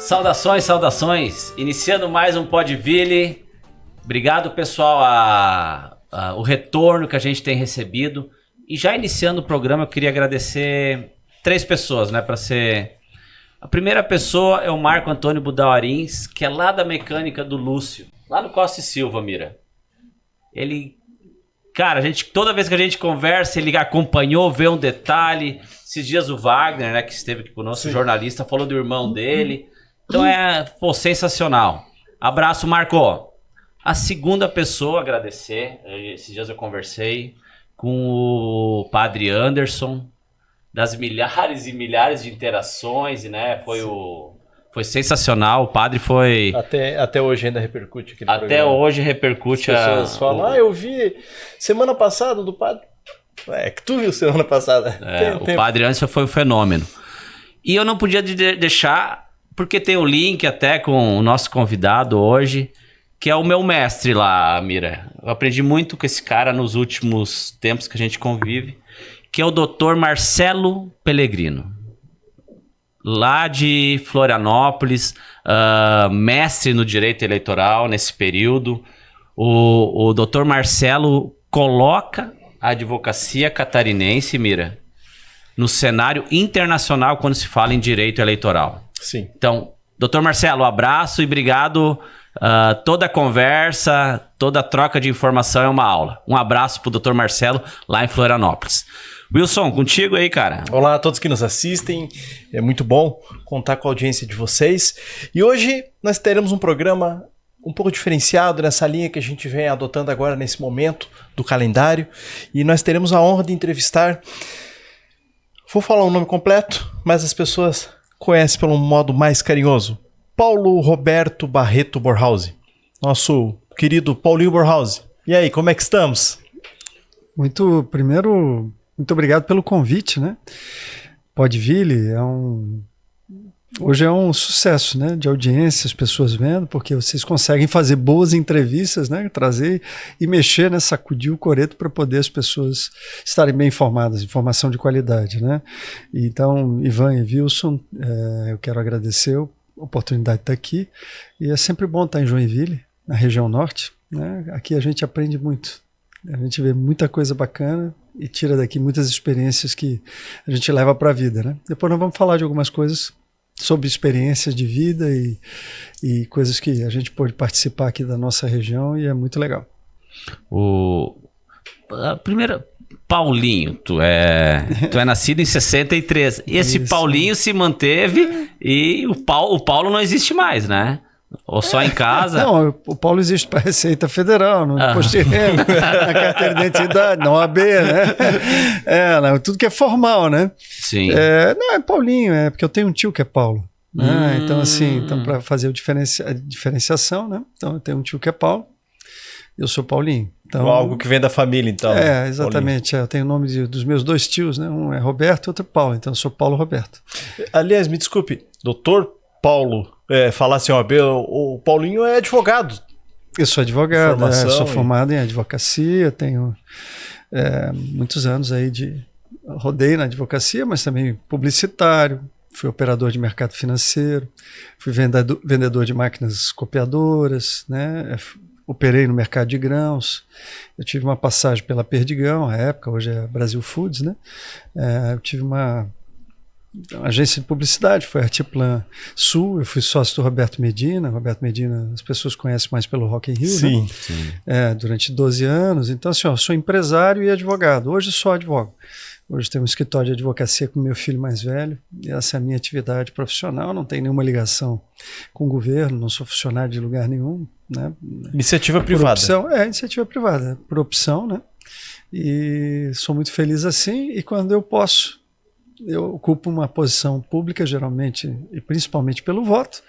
Saudações, saudações. Iniciando mais um Podville. Obrigado, pessoal, o retorno que a gente tem recebido. E já iniciando o programa, eu queria agradecer 3 pessoas, né, para ser... A primeira pessoa é o Marco Antônio Budauarins, que é lá da mecânica do Lúcio, lá no Costa e Silva, Mira. Ele... Cara, toda vez que a gente conversa, ele acompanhou, vê um detalhe. Esses dias o Wagner, né, que esteve aqui conosco, jornalista, falou do irmão dele. Então sensacional. Abraço, Marco. A segunda pessoa, agradecer. Esses dias eu conversei com o Padre Anderson, das milhares e milhares de interações, né? Foi sensacional. O padre foi... Até hoje ainda repercute aquele Até programa. Hoje repercute. As pessoas falam, eu vi semana passada do padre. É que tu viu semana passada. O Padre Anderson foi um fenômeno. E eu não podia deixar, porque tem o link até com o nosso convidado hoje, que é o meu mestre lá, Mira. Eu aprendi muito com esse cara nos últimos tempos que a gente convive, que é o Dr. Marcelo Pellegrino. Lá de Florianópolis, mestre no direito eleitoral nesse período. O Dr. Marcelo coloca a advocacia catarinense, Mira, no cenário internacional quando se fala em direito eleitoral. Sim. Então, Dr. Marcelo, abraço e obrigado. Toda conversa, toda troca de informação é uma aula. Um abraço pro Dr. Marcelo lá em Florianópolis. Wilson, contigo aí, cara. Olá a todos que nos assistem. É muito bom contar com a audiência de vocês. E hoje nós teremos um programa um pouco diferenciado nessa linha que a gente vem adotando agora nesse momento do calendário. E nós teremos a honra de entrevistar... Vou falar o nome completo, mas as pessoas conhecem pelo modo mais carinhoso. Paulo Roberto Barreto Borhausen. Nosso querido Paulinho Borhausen. E aí, como é que estamos? Primeiro, muito obrigado pelo convite, né? Podville hoje é um sucesso, né, de audiência, as pessoas vendo, porque vocês conseguem fazer boas entrevistas, né, trazer e mexer, né, sacudir o coreto para poder as pessoas estarem bem informadas, informação de qualidade, né? Então, Ivan e Wilson, eu quero agradecer a oportunidade de estar aqui, e é sempre bom estar em Joinville, na região norte, né? Aqui a gente aprende muito, a gente vê muita coisa bacana e tira daqui muitas experiências que a gente leva para a vida, né? Depois nós vamos falar de algumas coisas sobre experiências de vida e coisas que a gente pode participar aqui da nossa região e é muito legal. A primeira, Paulinho, tu é nascido em 63. Esse isso. Paulinho se manteve e o Paulo não existe mais, né? Ou só em casa? Não, o Paulo existe para a Receita Federal, no imposto de renda, na carteira de identidade, na OAB, né? Tudo que é formal, né? Sim. Não, é Paulinho, porque eu tenho um tio que é Paulo. Né? Então, assim, para fazer a diferenciação, né? Então, eu tenho um tio que é Paulo, eu sou Paulinho. Então, algo que vem da família, então. Exatamente. Eu tenho o nome dos meus 2 tios, né? Um é Roberto e outro é Paulo. Então, eu sou Paulo Roberto. Aliás, me desculpe, doutor Paulo, falar assim, o Paulinho é advogado. Eu sou advogado, sou formado em advocacia, tenho muitos anos aí rodei na advocacia, mas também publicitário, fui operador de mercado financeiro, fui vendedor de máquinas copiadoras, né? Operei no mercado de grãos, eu tive uma passagem pela Perdigão, à época, hoje é Brasil Foods, né? Eu tive uma agência de publicidade, foi a Artiplan Sul, eu fui sócio do Roberto Medina, as pessoas conhecem mais pelo Rock in Rio, sim, né? Sim. Durante 12 anos, então assim, sou empresário e advogado, hoje só advogo. Hoje tenho um escritório de advocacia com meu filho mais velho, e essa é a minha atividade profissional, não tem nenhuma ligação com o governo, não sou funcionário de lugar nenhum, né? Iniciativa privada. Opção, iniciativa privada, por opção, né? E sou muito feliz assim, e quando eu posso, eu ocupo uma posição pública, geralmente, e principalmente pelo voto,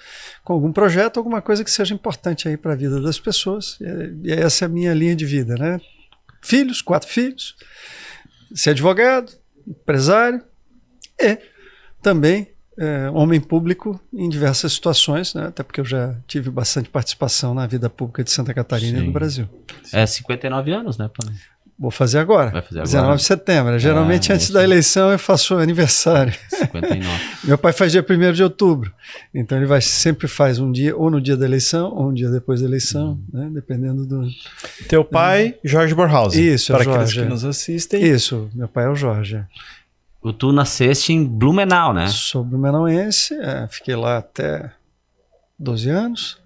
com algum projeto, alguma coisa que seja importante aí para a vida das pessoas, e essa é a minha linha de vida, né? 4 filhos, ser advogado, empresário e também homem público em diversas situações, né? Até porque eu já tive bastante participação na vida pública de Santa Catarina e do Brasil. 59 anos, né, Paulo? Vou fazer agora. Vai fazer agora. 19 de setembro. Geralmente antes da eleição eu faço aniversário. 59. Meu pai faz dia 1º de outubro. Então ele sempre faz um dia, ou no dia da eleição, ou um dia depois da eleição, né? Dependendo do... Teu pai, Jorge Borhausen. Isso, é o para aqueles Jorge. que nos assistem. Isso, meu pai é o Jorge. Tu nasceste em Blumenau, né? Sou blumenauense, fiquei lá até 12 anos.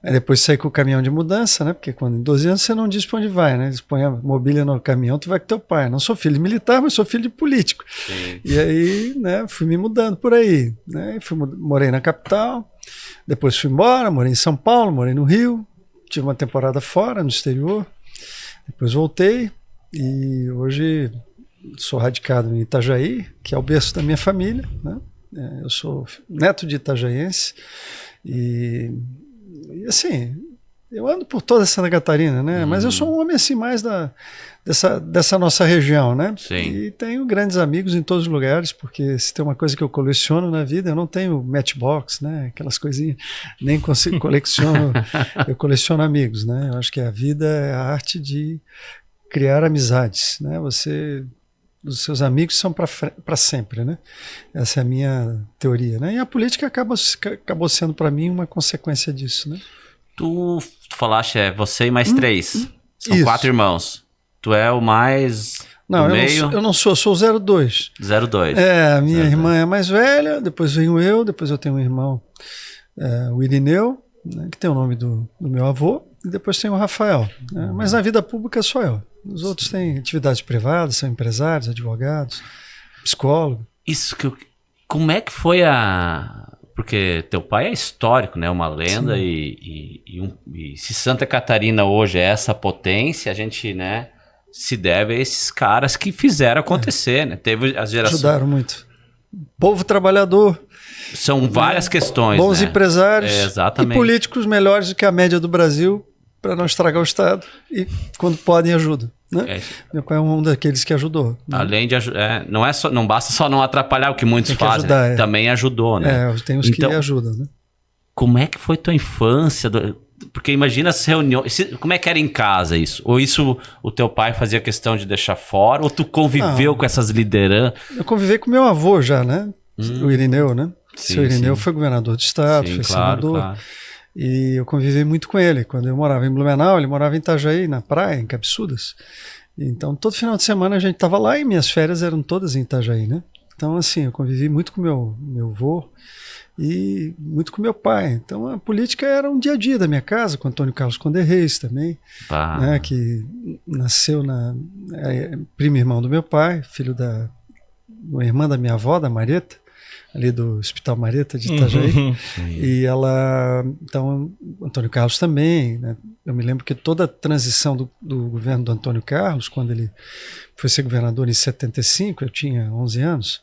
Aí depois saí com o caminhão de mudança, né? Porque quando em 12 anos você não diz pra onde vai, né? Eles põem a mobília no caminhão, tu vai com teu pai. Não sou filho de militar, mas sou filho de político. Sim. E aí, né, fui me mudando por aí, né? Morei na capital, depois fui embora, morei em São Paulo, morei no Rio, tive uma temporada fora, no exterior, depois voltei e hoje sou radicado em Itajaí, que é o berço da minha família, né? Eu sou neto de itajaiense e assim, eu ando por toda Santa Catarina, né? Mas eu sou um homem assim mais dessa nossa região, né? Sim. E tenho grandes amigos em todos os lugares, porque se tem uma coisa que eu coleciono na vida, eu não tenho matchbox, né? Aquelas coisinhas, nem consigo coleciono, eu coleciono amigos, né? Eu acho que a vida é a arte de criar amizades, né? Os seus amigos são para sempre, né? Essa é a minha teoria, né? E a política acabou sendo para mim uma consequência disso, né? Tu falaste, você e mais 3. São isso. 4 irmãos. Tu é o mais Não, do meio? eu não sou 02. 02. A minha irmã é mais velha, depois venho eu, depois eu tenho um irmão, o Irineu, né, que tem o nome do meu avô, e depois tem o Rafael. Né? Mas na vida pública sou eu. Os outros têm atividades privadas, são empresários, advogados, psicólogos. Isso que como é que foi porque teu pai é histórico, né? Uma lenda e se Santa Catarina hoje é essa potência, a gente, né, se deve a esses caras que fizeram acontecer, né? Teve as gerações... Ajudaram muito. Povo trabalhador. São várias questões, bons né? empresários exatamente. E políticos melhores do que a média do Brasil para não estragar o Estado e quando podem ajudam. Né? Meu pai é um daqueles que ajudou. Né? Além de ajudar, não basta só não atrapalhar o que muitos fazem, ajudar, né? Também ajudou, né? Tem os que ajudam, né? Como é que foi tua infância? Porque imagina as reuniões, como é que era em casa isso? Ou isso o teu pai fazia questão de deixar fora? Ou tu conviveu com essas lideranças? Eu convivi com meu avô já, né? O Irineu, né? Sim, Seu Irineu foi governador do estado, foi senador. Claro. E eu convivi muito com ele. Quando eu morava em Blumenau, ele morava em Itajaí, na praia, em Cabeçudas. Então, todo final de semana a gente estava lá e minhas férias eram todas em Itajaí, né? Então, assim, eu convivi muito com meu avô e muito com meu pai. Então, a política era um dia a dia da minha casa, com Antônio Carlos Conde Reis também, né, que nasceu primo irmão do meu pai, filho uma irmã da minha avó, da Marieta, ali do Hospital Marieta de Itajaí. E então, Antônio Carlos também, né? Eu me lembro que toda a transição do governo do Antônio Carlos, quando ele foi ser governador em 75, eu tinha 11 anos,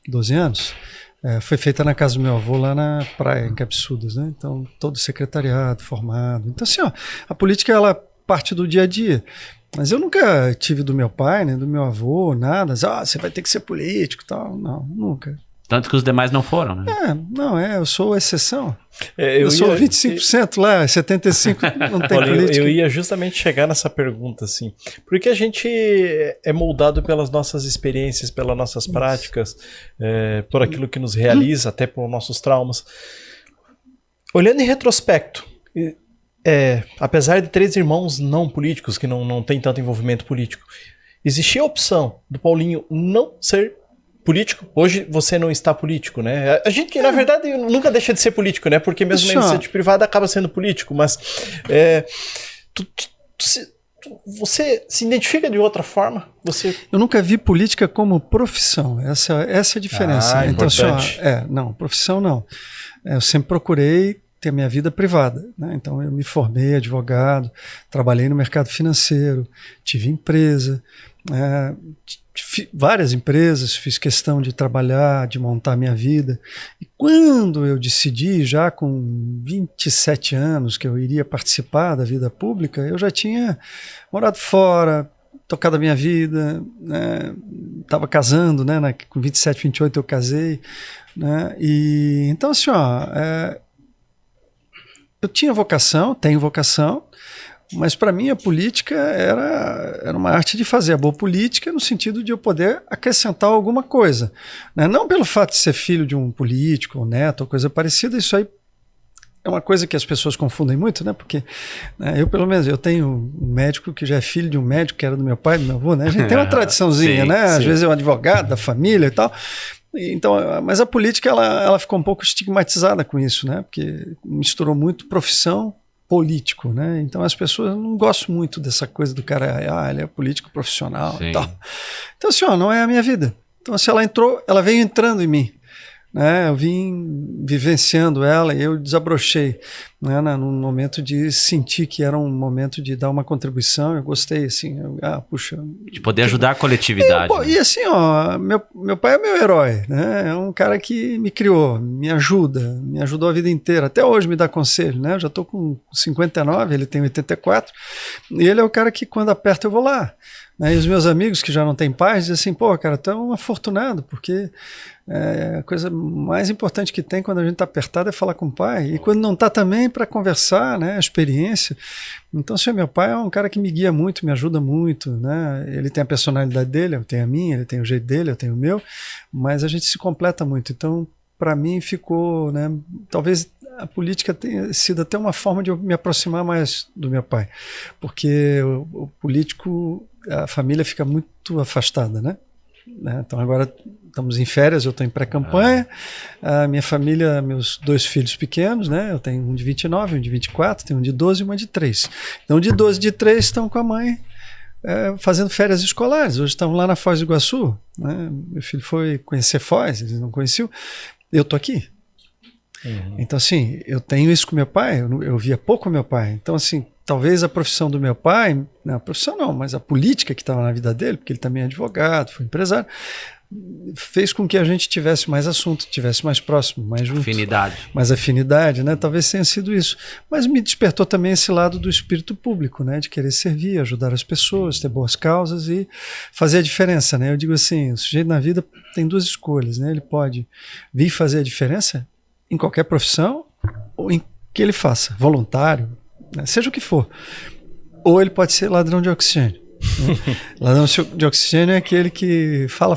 12 anos, foi feita na casa do meu avô lá na praia, em Cabeçudas, né? Então, todo o secretariado formado. Então, assim, a política, ela parte do dia a dia. Mas eu nunca tive do meu pai, nem do meu avô, nada. Você vai ter que ser político e tal. Não, nunca. Tanto que os demais não foram, né? Eu sou exceção. Eu sou 25% lá, 75% não tem política. Eu ia justamente chegar nessa pergunta, assim. Porque a gente é moldado pelas nossas experiências, pelas nossas práticas, por aquilo que nos realiza, até por nossos traumas. Olhando em retrospecto, apesar de 3 irmãos não políticos, que não têm tanto envolvimento político, existia a opção do Paulinho não ser político? Hoje você não está político, né? A gente, na verdade, nunca deixa de ser político, né? Porque mesmo na iniciativa privada acaba sendo político, mas você se identifica de outra forma? Eu nunca vi política como profissão. Essa é a diferença. Então, não, profissão não. Eu sempre procurei ter a minha vida privada, né? Então eu me formei advogado, trabalhei no mercado financeiro, tive empresa, várias empresas, fiz questão de trabalhar, de montar minha vida. E quando eu decidi, já com 27 anos, que eu iria participar da vida pública, eu já tinha morado fora, tocado a minha vida, né? Estava casando, né? Com 27, 28 eu casei, né? E então, assim, eu tinha vocação, tenho vocação, Mas para mim a política era uma arte de fazer a boa política no sentido de eu poder acrescentar alguma coisa, né? Não pelo fato de ser filho de um político, ou neto, ou coisa parecida, isso aí é uma coisa que as pessoas confundem muito, né? Porque eu, pelo menos, eu tenho um médico que já é filho de um médico que era do meu pai, do meu avô, né? A gente tem uma tradiçãozinha, Sim, né? Às sim. vezes é um advogado da família e tal. Então, mas a política, ela ficou um pouco estigmatizada com isso, né? Porque misturou muito profissão político, né? Então as pessoas não gostam muito dessa coisa do cara, ele é político profissional Sim. e tal. Então, assim, não é a minha vida. Então, se ela veio entrando em mim, né? Eu vim vivenciando ela e eu desabrochei, né? No momento de sentir que era um momento de dar uma contribuição. Eu gostei, assim, puxa. De poder ajudar a coletividade. E assim, meu pai é meu herói, né? É um cara que me criou, me ajudou a vida inteira. Até hoje me dá conselho, né? Eu já estou com 59, ele tem 84, e ele é o cara que quando aperta eu vou lá. E os meus amigos que já não têm pais dizem assim, pô, cara, tu é um afortunado, porque a coisa mais importante que tem quando a gente está apertado é falar com o pai, e quando não está também para conversar, né, a experiência. Então, assim, meu pai é um cara que me guia muito, me ajuda muito, né? Ele tem a personalidade dele, eu tenho a minha, ele tem o jeito dele, eu tenho o meu, mas a gente se completa muito. Então, para mim ficou, né, talvez a política tenha sido até uma forma de eu me aproximar mais do meu pai, porque o político, a família fica muito afastada, né? Então agora estamos em férias, eu estou em pré-campanha, a minha família, meus 2 filhos pequenos, né? Eu tenho um de 29, um de 24, tenho um de 12 e uma de 3. Então de 12 e de 3 estão com a mãe fazendo férias escolares. Hoje estão lá na Foz do Iguaçu, né? Meu filho foi conhecer Foz, eles não conheciam, eu estou aqui. Então, assim, eu tenho isso com meu pai, eu via pouco meu pai. Então, assim, talvez a profissão do meu pai, não a profissão não, mas a política que estava na vida dele, porque ele também é advogado, foi empresário, fez com que a gente tivesse mais assunto, tivesse mais próximo, mais junto. Mais afinidade, né? Talvez tenha sido isso. Mas me despertou também esse lado do espírito público, né? De querer servir, ajudar as pessoas, ter boas causas e fazer a diferença, né? Eu digo assim, o sujeito na vida tem 2 escolhas, né? Ele pode vir fazer a diferença em qualquer profissão, ou em que ele faça, voluntário, né? Seja o que for. Ou ele pode ser ladrão de oxigênio. Né? Ladrão de oxigênio é aquele que fala,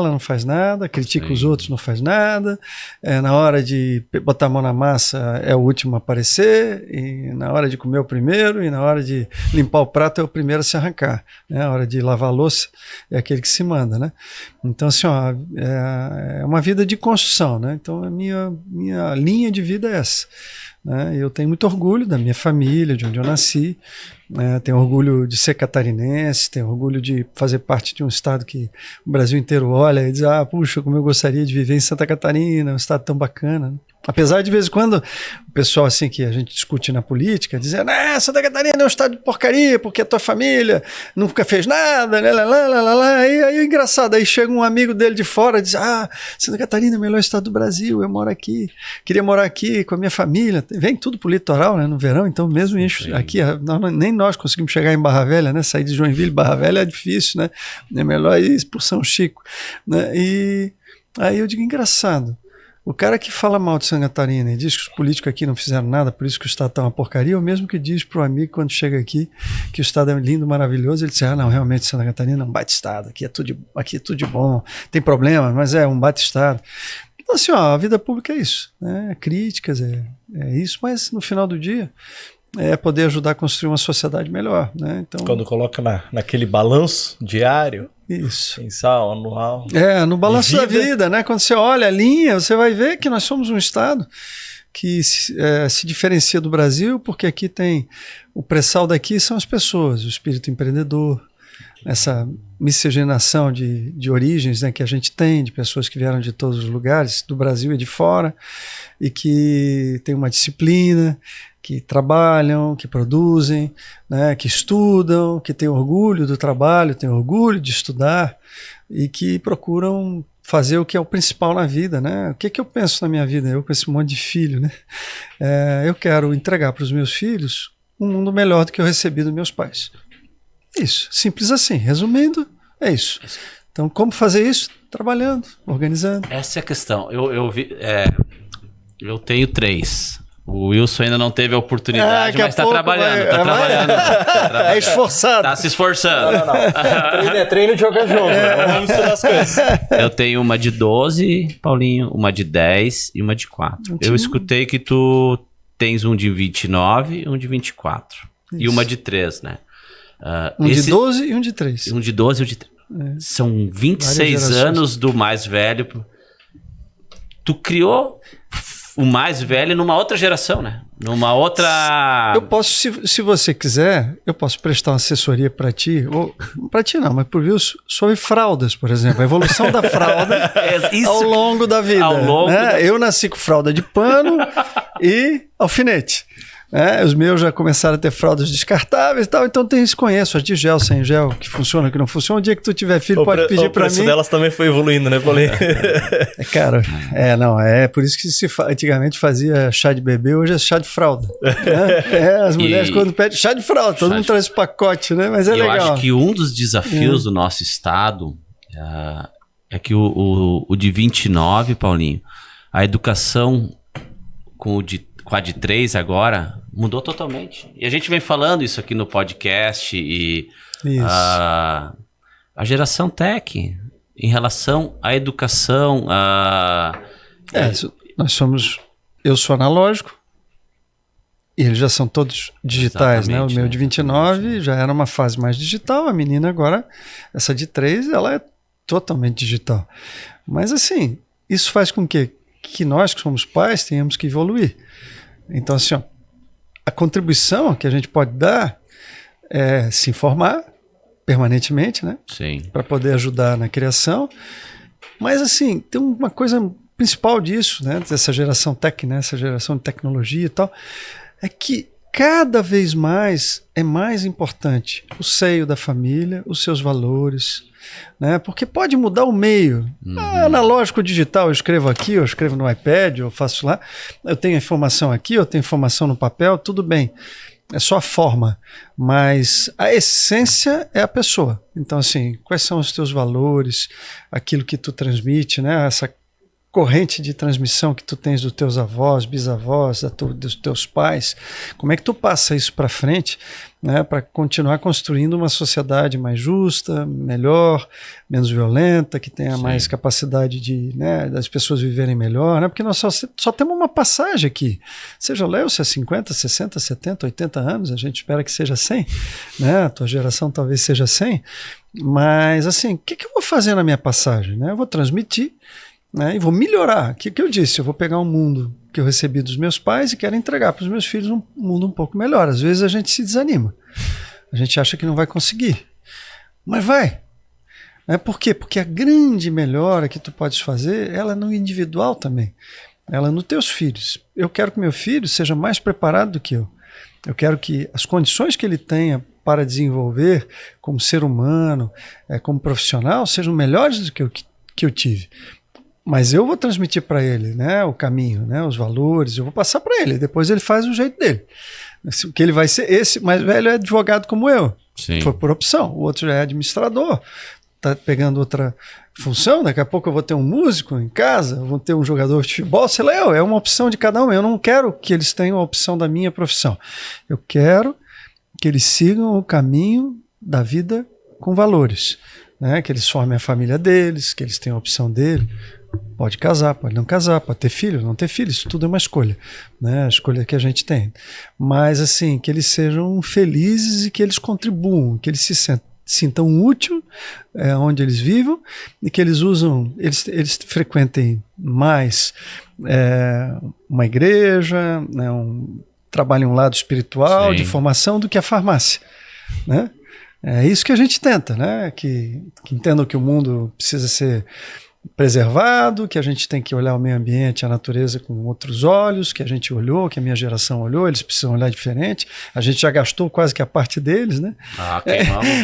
não faz nada, critica os outros, não faz nada, na hora de botar a mão na massa é o último a aparecer, e na hora de comer é o primeiro, e na hora de limpar o prato é o primeiro a se arrancar, né? Na hora de lavar a louça é aquele que se manda, né? Então, assim, é uma vida de construção, né? Então a minha linha de vida é essa, né? Eu tenho muito orgulho da minha família, de onde eu nasci, né? Tenho orgulho de ser catarinense, tenho orgulho de fazer parte de um estado que o Brasil inteiro olha e diz, puxa, como eu gostaria de viver em Santa Catarina, um estado tão bacana, né? Apesar de vez em quando o pessoal assim que a gente discute na política, dizendo, Santa Catarina é um estado de porcaria, porque a tua família nunca fez nada, aí é engraçado, aí chega um amigo dele de fora e diz, Santa Catarina é o melhor estado do Brasil, eu moro aqui, queria morar aqui com a minha família, vem tudo pro litoral, né, no verão, então mesmo isso aqui, nem nós conseguimos chegar em Barra Velha, né, sair de Joinville, Barra Velha é difícil, né, é melhor ir pro São Chico, né, e aí eu digo, engraçado, o cara que fala mal de Santa Catarina e diz que os políticos aqui não fizeram nada, por isso que o estado está uma porcaria, ou mesmo que diz para o amigo quando chega aqui que o estado é lindo, maravilhoso, ele diz, não, realmente Santa Catarina é um baita-estado, aqui é tudo de bom, tem problema, mas é um baita-estado. Então, assim, a vida pública é isso, né? Críticas, é isso, mas no final do dia é poder ajudar a construir uma sociedade melhor, né? Então, quando coloca naquele balanço diário, isso, mensal, anual, no balanço da vida, né? Quando você olha a linha, você vai ver que nós somos um estado que se diferencia do Brasil, porque aqui tem o pré-sal daqui são as pessoas, o espírito empreendedor, essa miscigenação de origens, né, que a gente tem, de pessoas que vieram de todos os lugares, do Brasil e de fora, e que tem uma disciplina, que trabalham, que produzem, né, que estudam, que têm orgulho do trabalho, têm orgulho de estudar e que procuram fazer o que é o principal na vida, né? O que eu penso na minha vida? Eu com esse monte de filho, né? Eu quero entregar para os meus filhos um mundo melhor do que eu recebi dos meus pais. Isso, simples assim. Resumindo, é isso. Então, como fazer isso? Trabalhando, organizando. Essa é a questão. Eu tenho 3. O Wilson ainda não teve a oportunidade, mas tá trabalhando, tá trabalhando. É esforçado. Tá se esforçando. Não. Treino é treino de jogar jogo. Vamos misturar as coisas. Eu tenho uma de 12, Paulinho, uma de 10 e uma de 4. Eu escutei que tu tens um de 29 e um de 24. Isso. E uma de 3, né? De 12 e um de 3. Um de 12 e um de 3. São 26 anos do mais velho. Tu criou o mais velho numa outra geração, né? Numa outra... Eu posso, se você quiser, eu posso prestar uma assessoria para ti, ou para ti não, mas por Wilson, sobre fraldas, por exemplo. A evolução da fralda ao longo da vida. Ao longo Eu nasci com fralda de pano e alfinete. Os meus já começaram a ter fraldas descartáveis e tal, então conheço as de gel, sem gel, que funciona, que não funciona. O dia que tu tiver filho, pode pedir para mim. O preço delas também foi evoluindo, né, Paulinho? Cara, é por isso que antigamente fazia chá de bebê, hoje é chá de fralda. As mulheres quando pedem chá de fralda, todo mundo traz esse pacote, né? Mas é legal. Eu acho que um dos desafios do nosso estado é que o de 29, Paulinho, a educação com a de 3 agora mudou totalmente. E a gente vem falando isso aqui no podcast e a geração tech em relação à educação. Eu sou analógico e eles já são todos digitais, né? O meu de 29 já era uma fase mais digital, a menina agora, essa de 3, ela é totalmente digital. Mas assim, isso faz com que nós que somos pais tenhamos que evoluir. Então, assim, a contribuição que a gente pode dar é se informar permanentemente, né? Sim. Para poder ajudar na criação. Mas, assim, tem uma coisa principal disso, né? Dessa geração tech, né? Essa geração de tecnologia e tal, é que cada vez mais é mais importante o seio da família, os seus valores, né? Porque pode mudar o meio. Analógico, digital, eu escrevo aqui, eu escrevo no iPad, eu faço lá, eu tenho informação aqui, eu tenho informação no papel, tudo bem. É só a forma, mas a essência é a pessoa. Então, assim, quais são os teus valores, aquilo que tu transmite, né? Essa corrente de transmissão que tu tens dos teus avós, bisavós, dos teus pais, como é que tu passa isso para frente, né, para continuar construindo uma sociedade mais justa, melhor, menos violenta, que tenha mais capacidade de, né, das pessoas viverem melhor, né, porque nós só temos uma passagem aqui, seja lá se é 50, 60, 70, 80 anos, a gente espera que seja 100, né, a tua geração talvez seja 100, mas assim, o que eu vou fazer na minha passagem, né, eu vou transmitir, né, e vou melhorar. O que eu disse? Eu vou pegar um mundo que eu recebi dos meus pais e quero entregar para os meus filhos um mundo um pouco melhor. Às vezes a gente se desanima. A gente acha que não vai conseguir. Mas vai. Por quê? Porque a grande melhora que tu podes fazer, ela é no individual também. Ela é nos teus filhos. Eu quero que meu filho seja mais preparado do que eu. Eu quero que as condições que ele tenha para desenvolver como ser humano, como profissional, sejam melhores do que eu tive. Mas eu vou transmitir para ele, né, o caminho, né, os valores, eu vou passar para ele, depois ele faz do jeito dele. O que ele vai ser, esse mais velho é advogado como eu. Sim. Foi por opção. O outro já é administrador, tá pegando outra função, daqui a pouco eu vou ter um músico em casa, eu vou ter um jogador de futebol, sei lá, é uma opção de cada um. Eu não quero que eles tenham a opção da minha profissão. Eu quero que eles sigam o caminho da vida com valores, né, que eles formem a família deles, que eles tenham a opção dele. Pode casar, pode não casar, pode ter filho, não ter filho, isso tudo é uma escolha, né? A escolha que a gente tem. Mas assim, que eles sejam felizes e que eles contribuam, que eles se sintam úteis onde eles vivam e que eles frequentem mais uma igreja, né? Trabalhem um lado espiritual, Sim. de formação, do que a farmácia, né? É isso que a gente tenta, né? Que entendam que o mundo precisa ser preservado, que a gente tem que olhar o meio ambiente, a natureza com outros olhos, que a gente olhou, que a minha geração olhou, eles precisam olhar diferente, a gente já gastou quase que a parte deles, né?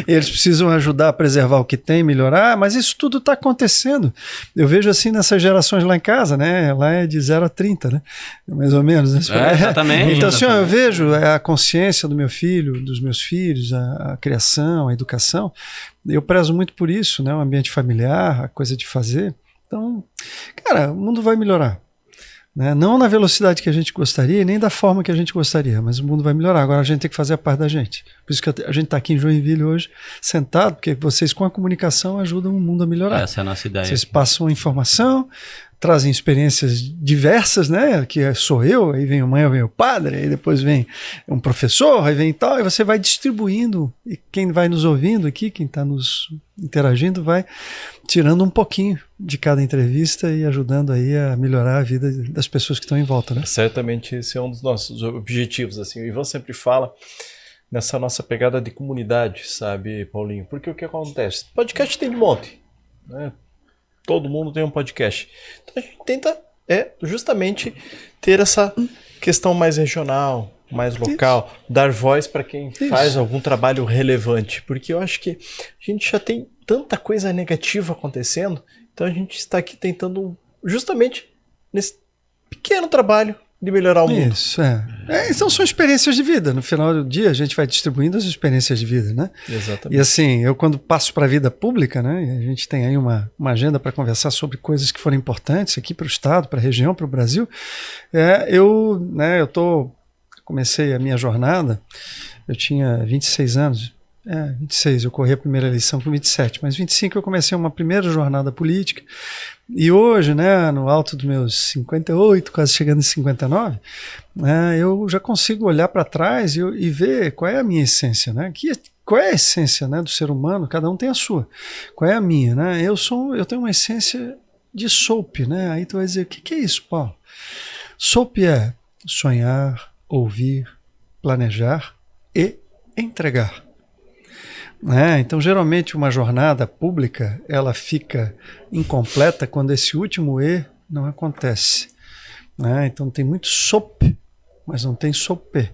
Eles precisam ajudar a preservar o que tem, melhorar, mas isso tudo está acontecendo. Eu vejo assim nessas gerações lá em casa, né? Lá é de 0 a 30, né? Mais ou menos. Né? Exatamente. Então assim, eu vejo a consciência do meu filho, dos meus filhos, a criação, a educação. Eu prezo muito por isso, né? O ambiente familiar, a coisa de fazer. Então, cara, o mundo vai melhorar. né? Não na velocidade que a gente gostaria, nem da forma que a gente gostaria, mas o mundo vai melhorar. Agora a gente tem que fazer a parte da gente. Por isso que a gente está aqui em Joinville hoje, sentado, porque vocês com a comunicação ajudam o mundo a melhorar. Essa é a nossa ideia. Vocês passam informação, trazem experiências diversas, né? Que sou eu, aí vem a mãe, vem o padre, aí depois vem um professor, aí vem tal, e você vai distribuindo, e quem vai nos ouvindo aqui, quem está nos interagindo, vai tirando um pouquinho de cada entrevista e ajudando aí a melhorar a vida das pessoas que estão em volta, né? Certamente esse é um dos nossos objetivos, assim. O Ivan sempre fala nessa nossa pegada de comunidade, sabe, Paulinho? Porque o que acontece? Podcast tem de monte, né? Todo mundo tem um podcast. Então a gente tenta justamente ter essa questão mais regional, mais local, dar voz para quem faz algum trabalho relevante. Porque eu acho que a gente já tem tanta coisa negativa acontecendo, então a gente está aqui tentando justamente nesse pequeno trabalho de melhorar o mundo. Isso, então são experiências de vida. No final do dia, a gente vai distribuindo as experiências de vida, né? Exatamente. E assim, eu quando passo para a vida pública, né? E a gente tem aí uma agenda para conversar sobre coisas que foram importantes aqui para o Estado, para a região, para o Brasil. Comecei a minha jornada, eu tinha 26 anos. 26, eu corri a primeira eleição com 27, mas 25 eu comecei uma primeira jornada política. E hoje, né, no alto dos meus 58, quase chegando em 59, eu já consigo olhar para trás e ver qual é a minha essência, né? Qual é a essência, né, do ser humano? Cada um tem a sua. Qual é a minha, né? Eu tenho uma essência de SOAP, né? Aí tu vai dizer, o que é isso, Paulo? SOAP é sonhar, ouvir, planejar e entregar. Então, geralmente, uma jornada pública ela fica incompleta quando esse último E não acontece. Então, tem muito SOP, mas não tem SOP.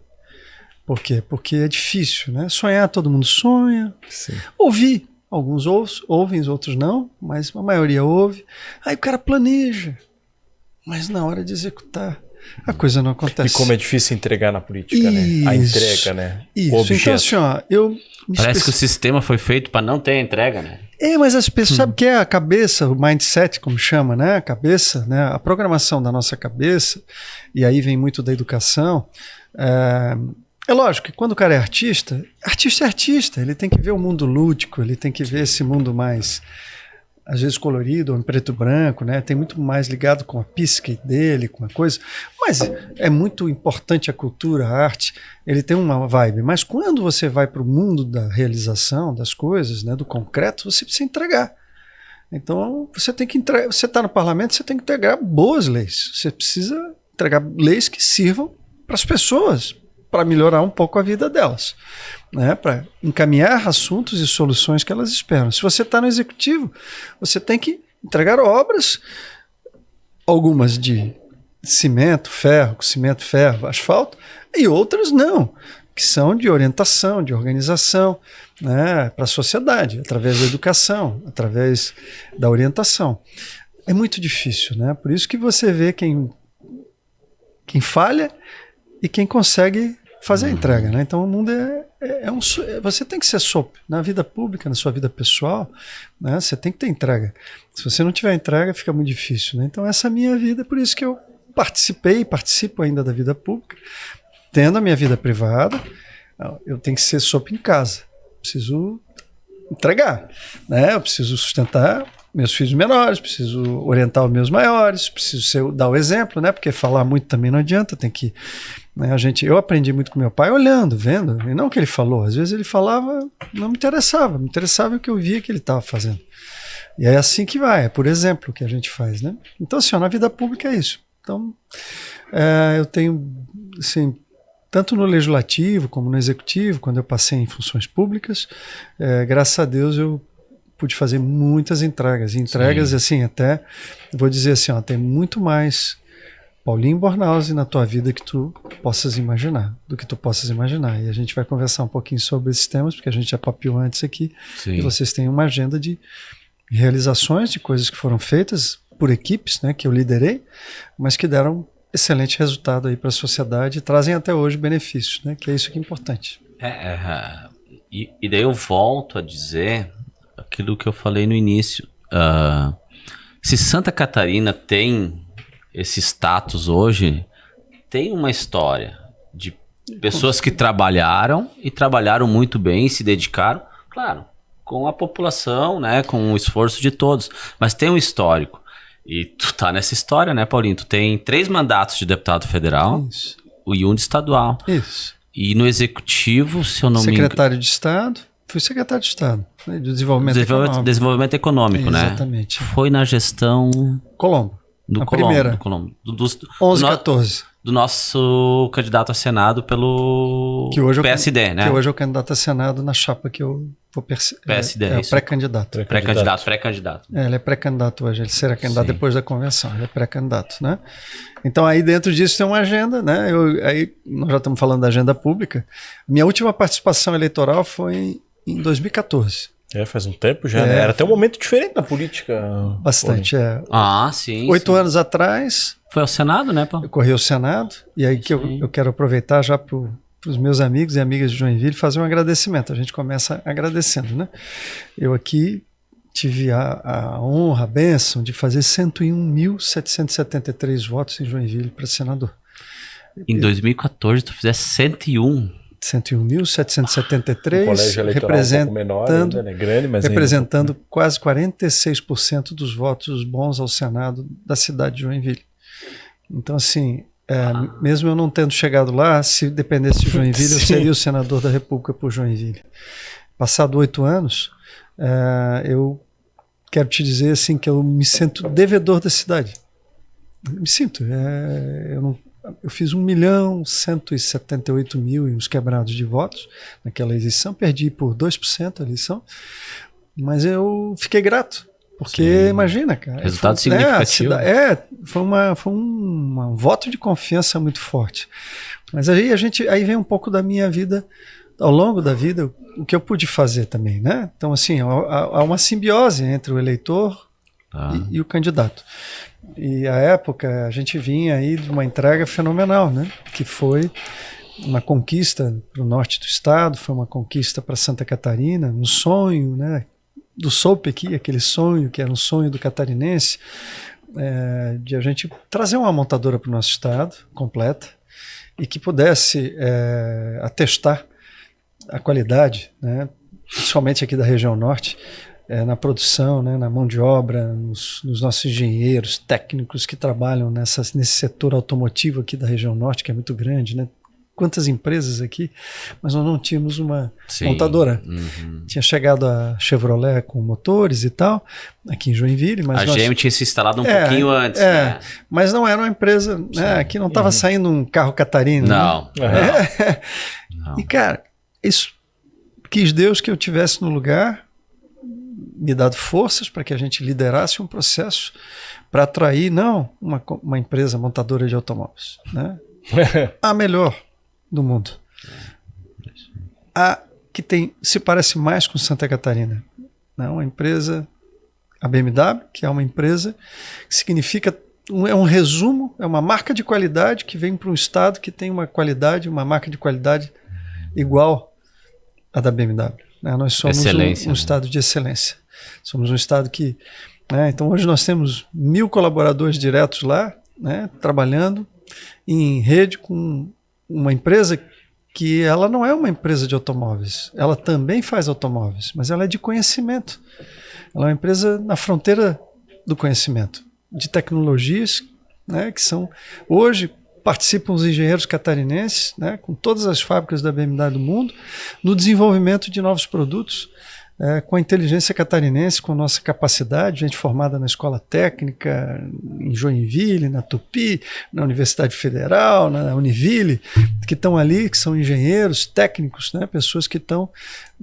Por quê? Porque é difícil. Sonhar, todo mundo sonha. Sim. Ouvir, alguns ouvem, os outros não, mas a maioria ouve. Aí o cara planeja, mas na hora de executar, a coisa não acontece. E como é difícil entregar na política, né? A entrega, né? Isso. O objeto. Então, assim, Parece que o sistema foi feito para não ter a entrega, né? Mas as pessoas, sabe o que é a cabeça, o mindset, como chama, né? A cabeça, né? A programação da nossa cabeça, e aí vem muito da educação. É lógico que quando o cara é artista é artista, ele tem que ver o mundo lúdico, ele tem que ver esse mundo mais, às vezes colorido, ou em preto e branco, né? Tem muito mais ligado com a psique dele, com a coisa. Mas é muito importante a cultura, a arte, ele tem uma vibe. Mas quando você vai para o mundo da realização das coisas, né, do concreto, você precisa entregar. Então, você tem que entregar. Você está no parlamento, você tem que entregar boas leis. Você precisa entregar leis que sirvam para as pessoas, para melhorar um pouco a vida delas, né? Para encaminhar assuntos e soluções que elas esperam. Se você está no executivo, você tem que entregar obras, algumas de cimento, ferro, asfalto, e outras não, que são de orientação, de organização, né, para a sociedade, através da educação, através da orientação. É muito difícil, né? Por isso que você vê quem falha e quem consegue fazer a entrega, né? Então o mundo você tem que ser SOP na vida pública, na sua vida pessoal, né? Você tem que ter entrega. Se você não tiver entrega, fica muito difícil, né? Então essa é a minha vida, por isso que eu participo ainda da vida pública, tendo a minha vida privada. Eu tenho que ser SOP em casa, preciso entregar, né? Eu preciso sustentar meus filhos menores, preciso orientar os meus maiores, preciso dar o exemplo, né? Porque falar muito também não adianta, tem que, né? Eu aprendi muito com meu pai olhando, vendo, e não o que ele falou. Às vezes ele falava, não me interessava o que eu via que ele estava fazendo. E é assim que vai, é por exemplo que a gente faz, né? Então, assim, na vida pública é isso. Então, eu tenho, assim, tanto no legislativo como no executivo, quando eu passei em funções públicas, graças a Deus eu pude fazer muitas entregas. Sim. Assim, até, vou dizer assim, tem muito mais Paulinho Bornhausen na tua vida do que tu possas imaginar. E a gente vai conversar um pouquinho sobre esses temas, porque a gente já papeou antes aqui. Sim. E vocês têm uma agenda de realizações, de coisas que foram feitas por equipes, né, que eu liderei, mas que deram excelente resultado aí para a sociedade e trazem até hoje benefícios, né, que é isso que é importante. E daí eu volto a dizer aquilo que eu falei no início. Se Santa Catarina tem esse status hoje tem uma história de pessoas que trabalharam e trabalharam muito bem, se dedicaram, claro, com a população, né, com o esforço de todos, mas tem um histórico. E tu tá nessa história, né, Paulinho? Tu tem 3 mandatos de deputado federal e 1 de estadual. Isso. E no executivo, se eu não me engano... Secretário de Estado. Fui secretário de Estado, né, de Desenvolvimento econômico, né? Exatamente. Foi na gestão... Colombo. Do Colombo, primeira. Do Colombo. 11, 14. Do nosso candidato a Senado pelo PSD, né? Que hoje é o candidato a Senado na chapa que eu vou PSD, é o pré-candidato. Pré-candidato. Ele é pré-candidato hoje, ele será candidato depois da convenção, ele é pré-candidato, né? Então aí dentro disso tem uma agenda, né? Aí nós já estamos falando da agenda pública. Minha última participação eleitoral foi em 2014. Faz um tempo já, né? Era até um momento diferente na política. Bastante, sim. 8 anos atrás... Foi ao Senado, né, Paulo? Eu corri ao Senado, e aí que eu quero aproveitar já para os meus amigos e amigas de Joinville fazer um agradecimento. A gente começa agradecendo, né? Eu aqui tive a honra, a bênção de fazer 101.773 votos em Joinville para senador. Em 2014 tu fizeste 101. 101.773, colégio eleitoral um pouco menor ainda, né? Grande, mas representando ainda... quase 46% dos votos bons ao Senado da cidade de Joinville. Então, assim, mesmo eu não tendo chegado lá, se dependesse de Joinville, eu seria o senador da República por Joinville. Passado 8 anos, eu quero te dizer assim, que eu me sinto devedor da cidade. Me sinto. Eu fiz 1.178.000 e uns quebrados de votos naquela eleição, perdi por 2% a eleição, mas eu fiquei grato. Porque imagina, cara. Resultado significativo. Foi um voto de confiança muito forte. Mas aí vem um pouco da minha vida, ao longo da vida, o que eu pude fazer também, né? Então, assim, há uma simbiose entre o eleitor e o candidato. E à época a gente vinha aí de uma entrega fenomenal, né? Que foi uma conquista para o norte do estado, foi uma conquista para Santa Catarina, um sonho, né? Do SOP aqui, aquele sonho que era um sonho do catarinense, de a gente trazer uma montadora para o nosso estado, completa, e que pudesse atestar a qualidade, né, principalmente aqui da região norte, na produção, né, na mão de obra, nos nossos engenheiros, técnicos que trabalham nesse setor automotivo aqui da região norte, que é muito grande, né? Quantas empresas aqui, mas nós não tínhamos uma montadora. Tinha chegado a Chevrolet com motores e tal, aqui em Joinville. Mas a GM tinha se instalado um pouquinho antes. Né? Mas não era uma empresa, né, aqui não estava saindo um carro Catarina. Não. Né? E, cara, isso quis Deus que eu tivesse no lugar, me dado forças para que a gente liderasse um processo para atrair, não uma empresa montadora de automóveis, né? A melhor do mundo. A que se parece mais com Santa Catarina. Né? Uma empresa, a BMW, que é uma empresa que significa, é um resumo, é uma marca de qualidade que vem para um estado que tem uma qualidade, uma marca de qualidade igual à da BMW. Né? Nós somos um estado de excelência. Somos um estado que... Né? Então hoje nós temos 1.000 colaboradores diretos lá, né? Trabalhando em rede com uma empresa que ela não é uma empresa de automóveis, ela também faz automóveis, mas ela é de conhecimento. Ela é uma empresa na fronteira do conhecimento, de tecnologias, né, que são... Hoje participam os engenheiros catarinenses, né, com todas as fábricas da BMW do mundo, no desenvolvimento de novos produtos, com a inteligência catarinense, com a nossa capacidade, gente formada na escola técnica, em Joinville, na Tupi, na Universidade Federal, na Univille, que estão ali, que são engenheiros, técnicos, né, pessoas que estão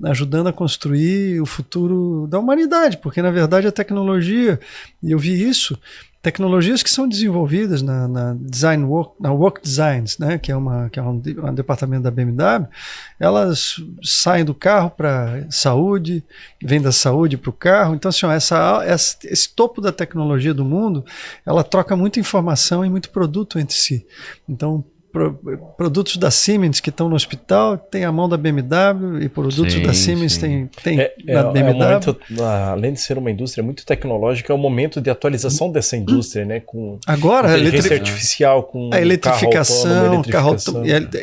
ajudando a construir o futuro da humanidade, porque na verdade a tecnologia, e eu vi isso, tecnologias que são desenvolvidas na design work, na Work Designs, né, que é um departamento da BMW, elas saem do carro para saúde, vêm da saúde para o carro. Então, assim, esse topo da tecnologia do mundo, ela troca muita informação e muito produto entre si. Então, produtos da Siemens que estão no hospital, tem a mão da BMW, e produtos da Siemens tem da BMW. Além de ser uma indústria muito tecnológica, é o momento de atualização dessa indústria, né? Com agora, inteligência artificial, com a eletrificação,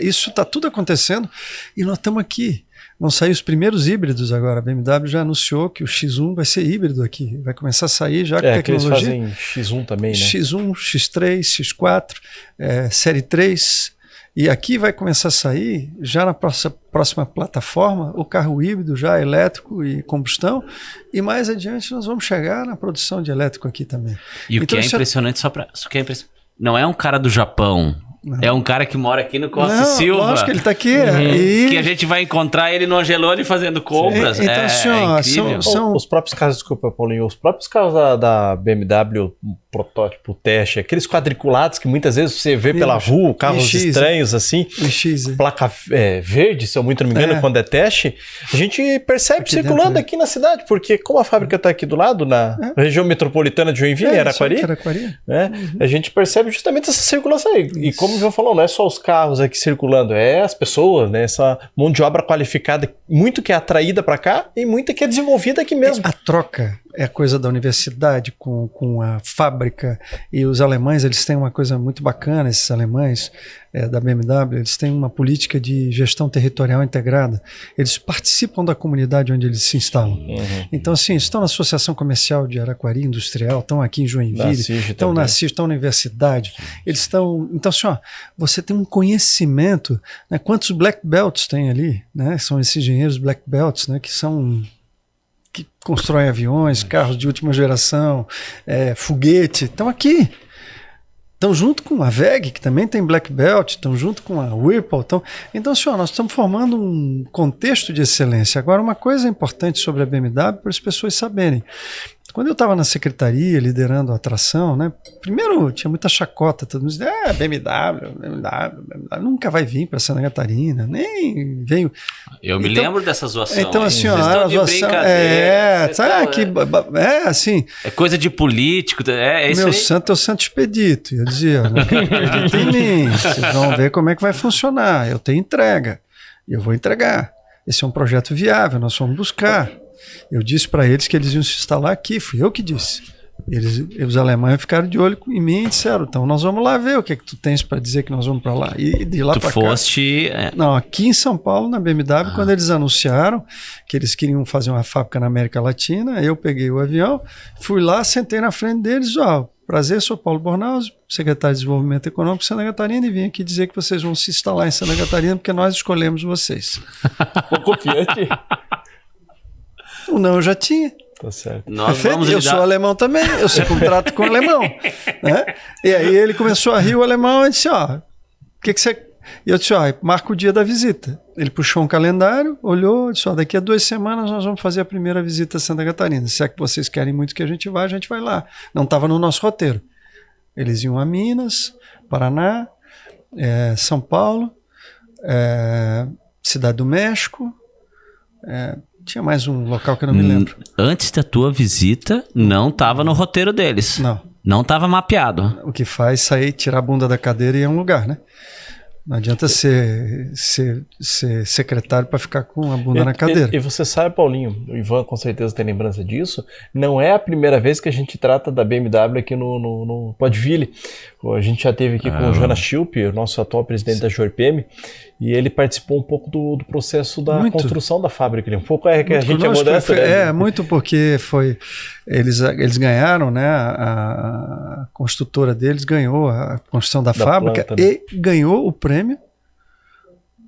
isso está tudo acontecendo e nós estamos aqui. Vão sair os primeiros híbridos agora. A BMW já anunciou que o X1 vai ser híbrido aqui. Vai começar a sair já com tecnologia. Que eles fazem X1 também, né? X1, X3, X4, Série 3. E aqui vai começar a sair, já na próxima plataforma, o carro híbrido já elétrico e combustão. E mais adiante nós vamos chegar na produção de elétrico aqui também. E o que é impressionante, não é um cara do Japão. Não. É um cara que mora aqui no Costa Silva. Lógico que ele está aqui. Que a gente vai encontrar ele no Angelone fazendo compras. Então, incrível. São os próprios carros, desculpa, Paulinho, os próprios carros da BMW, protótipo, teste, aqueles quadriculados que muitas vezes você vê pela rua, carros estranhos assim, placa verde, se eu muito não me engano, quando é teste, a gente percebe aqui circulando aqui na cidade, porque como a fábrica está aqui do lado, na região metropolitana de Joinville, Araquari, a gente percebe justamente essa circulação aí. E como o João falou, não é só os carros aqui circulando, é as pessoas, né? Essa mão de obra qualificada, muito que é atraída para cá e muita que é desenvolvida aqui mesmo. A troca é a coisa da universidade com a fábrica, e os alemães, eles têm uma coisa muito bacana, esses alemães da BMW, eles têm uma política de gestão territorial integrada, eles participam da comunidade onde eles se instalam. Então, assim, estão na Associação Comercial de Araquari Industrial, estão aqui em Joinville, estão na CIG, estão na universidade, eles estão... Então, assim, você tem um conhecimento, né? Quantos black belts tem ali, né? São esses engenheiros black belts, né? Que constroem aviões, carros de última geração, foguete, estão aqui. Estão junto com a VEG, que também tem Black Belt, estão junto com a Whirlpool. Então, senhor, nós estamos formando um contexto de excelência. Agora, uma coisa importante sobre a BMW, para as pessoas saberem. Quando eu estava na secretaria, liderando a atração, né? Primeiro, tinha muita chacota, todo mundo dizia, BMW, nunca vai vir para Santa Catarina, nem veio. Eu me lembro dessa zoação. Então, assim, a zoação assim... É coisa de político, isso meu aí. santo é o Santo Expedito. Eu dizia, não acredita em mim, vocês vão ver como é que vai funcionar. Eu tenho entrega, e eu vou entregar. Esse é um projeto viável, nós vamos buscar. Eu disse para eles que eles iam se instalar aqui, fui eu que disse. Os alemães ficaram de olho em mim e disseram, então nós vamos lá ver o que é que tu tens para dizer que nós vamos para lá. E de lá para cá... Não, aqui em São Paulo, na BMW, quando eles anunciaram que eles queriam fazer uma fábrica na América Latina, eu peguei o avião, fui lá, sentei na frente deles, prazer, sou Paulo Bornhaus, secretário de Desenvolvimento Econômico de Santa Catarina, e vim aqui dizer que vocês vão se instalar em Santa Catarina porque nós escolhemos vocês. Confiante. Não, eu já tinha. Tá certo. Eu sou alemão também, eu sou contrato com o alemão. Né? E aí ele começou a rir, o alemão, e disse, o que você... E eu disse, marca o dia da visita. Ele puxou um calendário, olhou, disse, daqui a 2 semanas nós vamos fazer a primeira visita a Santa Catarina. Se é que vocês querem muito que a gente vai lá. Não estava no nosso roteiro. Eles iam a Minas, Paraná, São Paulo, Cidade do México, tinha mais um local que eu não me lembro. Antes da tua visita, não estava no roteiro deles. Não estava mapeado. O que faz sair, tirar a bunda da cadeira e ir a um lugar, né? Não adianta ser secretário para ficar com a bunda na cadeira. E você sabe, Paulinho, o Ivan com certeza tem lembrança disso, não é a primeira vez que a gente trata da BMW aqui no Podville. A gente já teve aqui com o Jonas Schilp, o nosso atual presidente da JORPM, e ele participou um pouco do processo da construção da fábrica. Um pouco que a gente é modesto. Muito porque eles ganharam, né? A construtora deles ganhou a construção da fábrica e ganhou o prêmio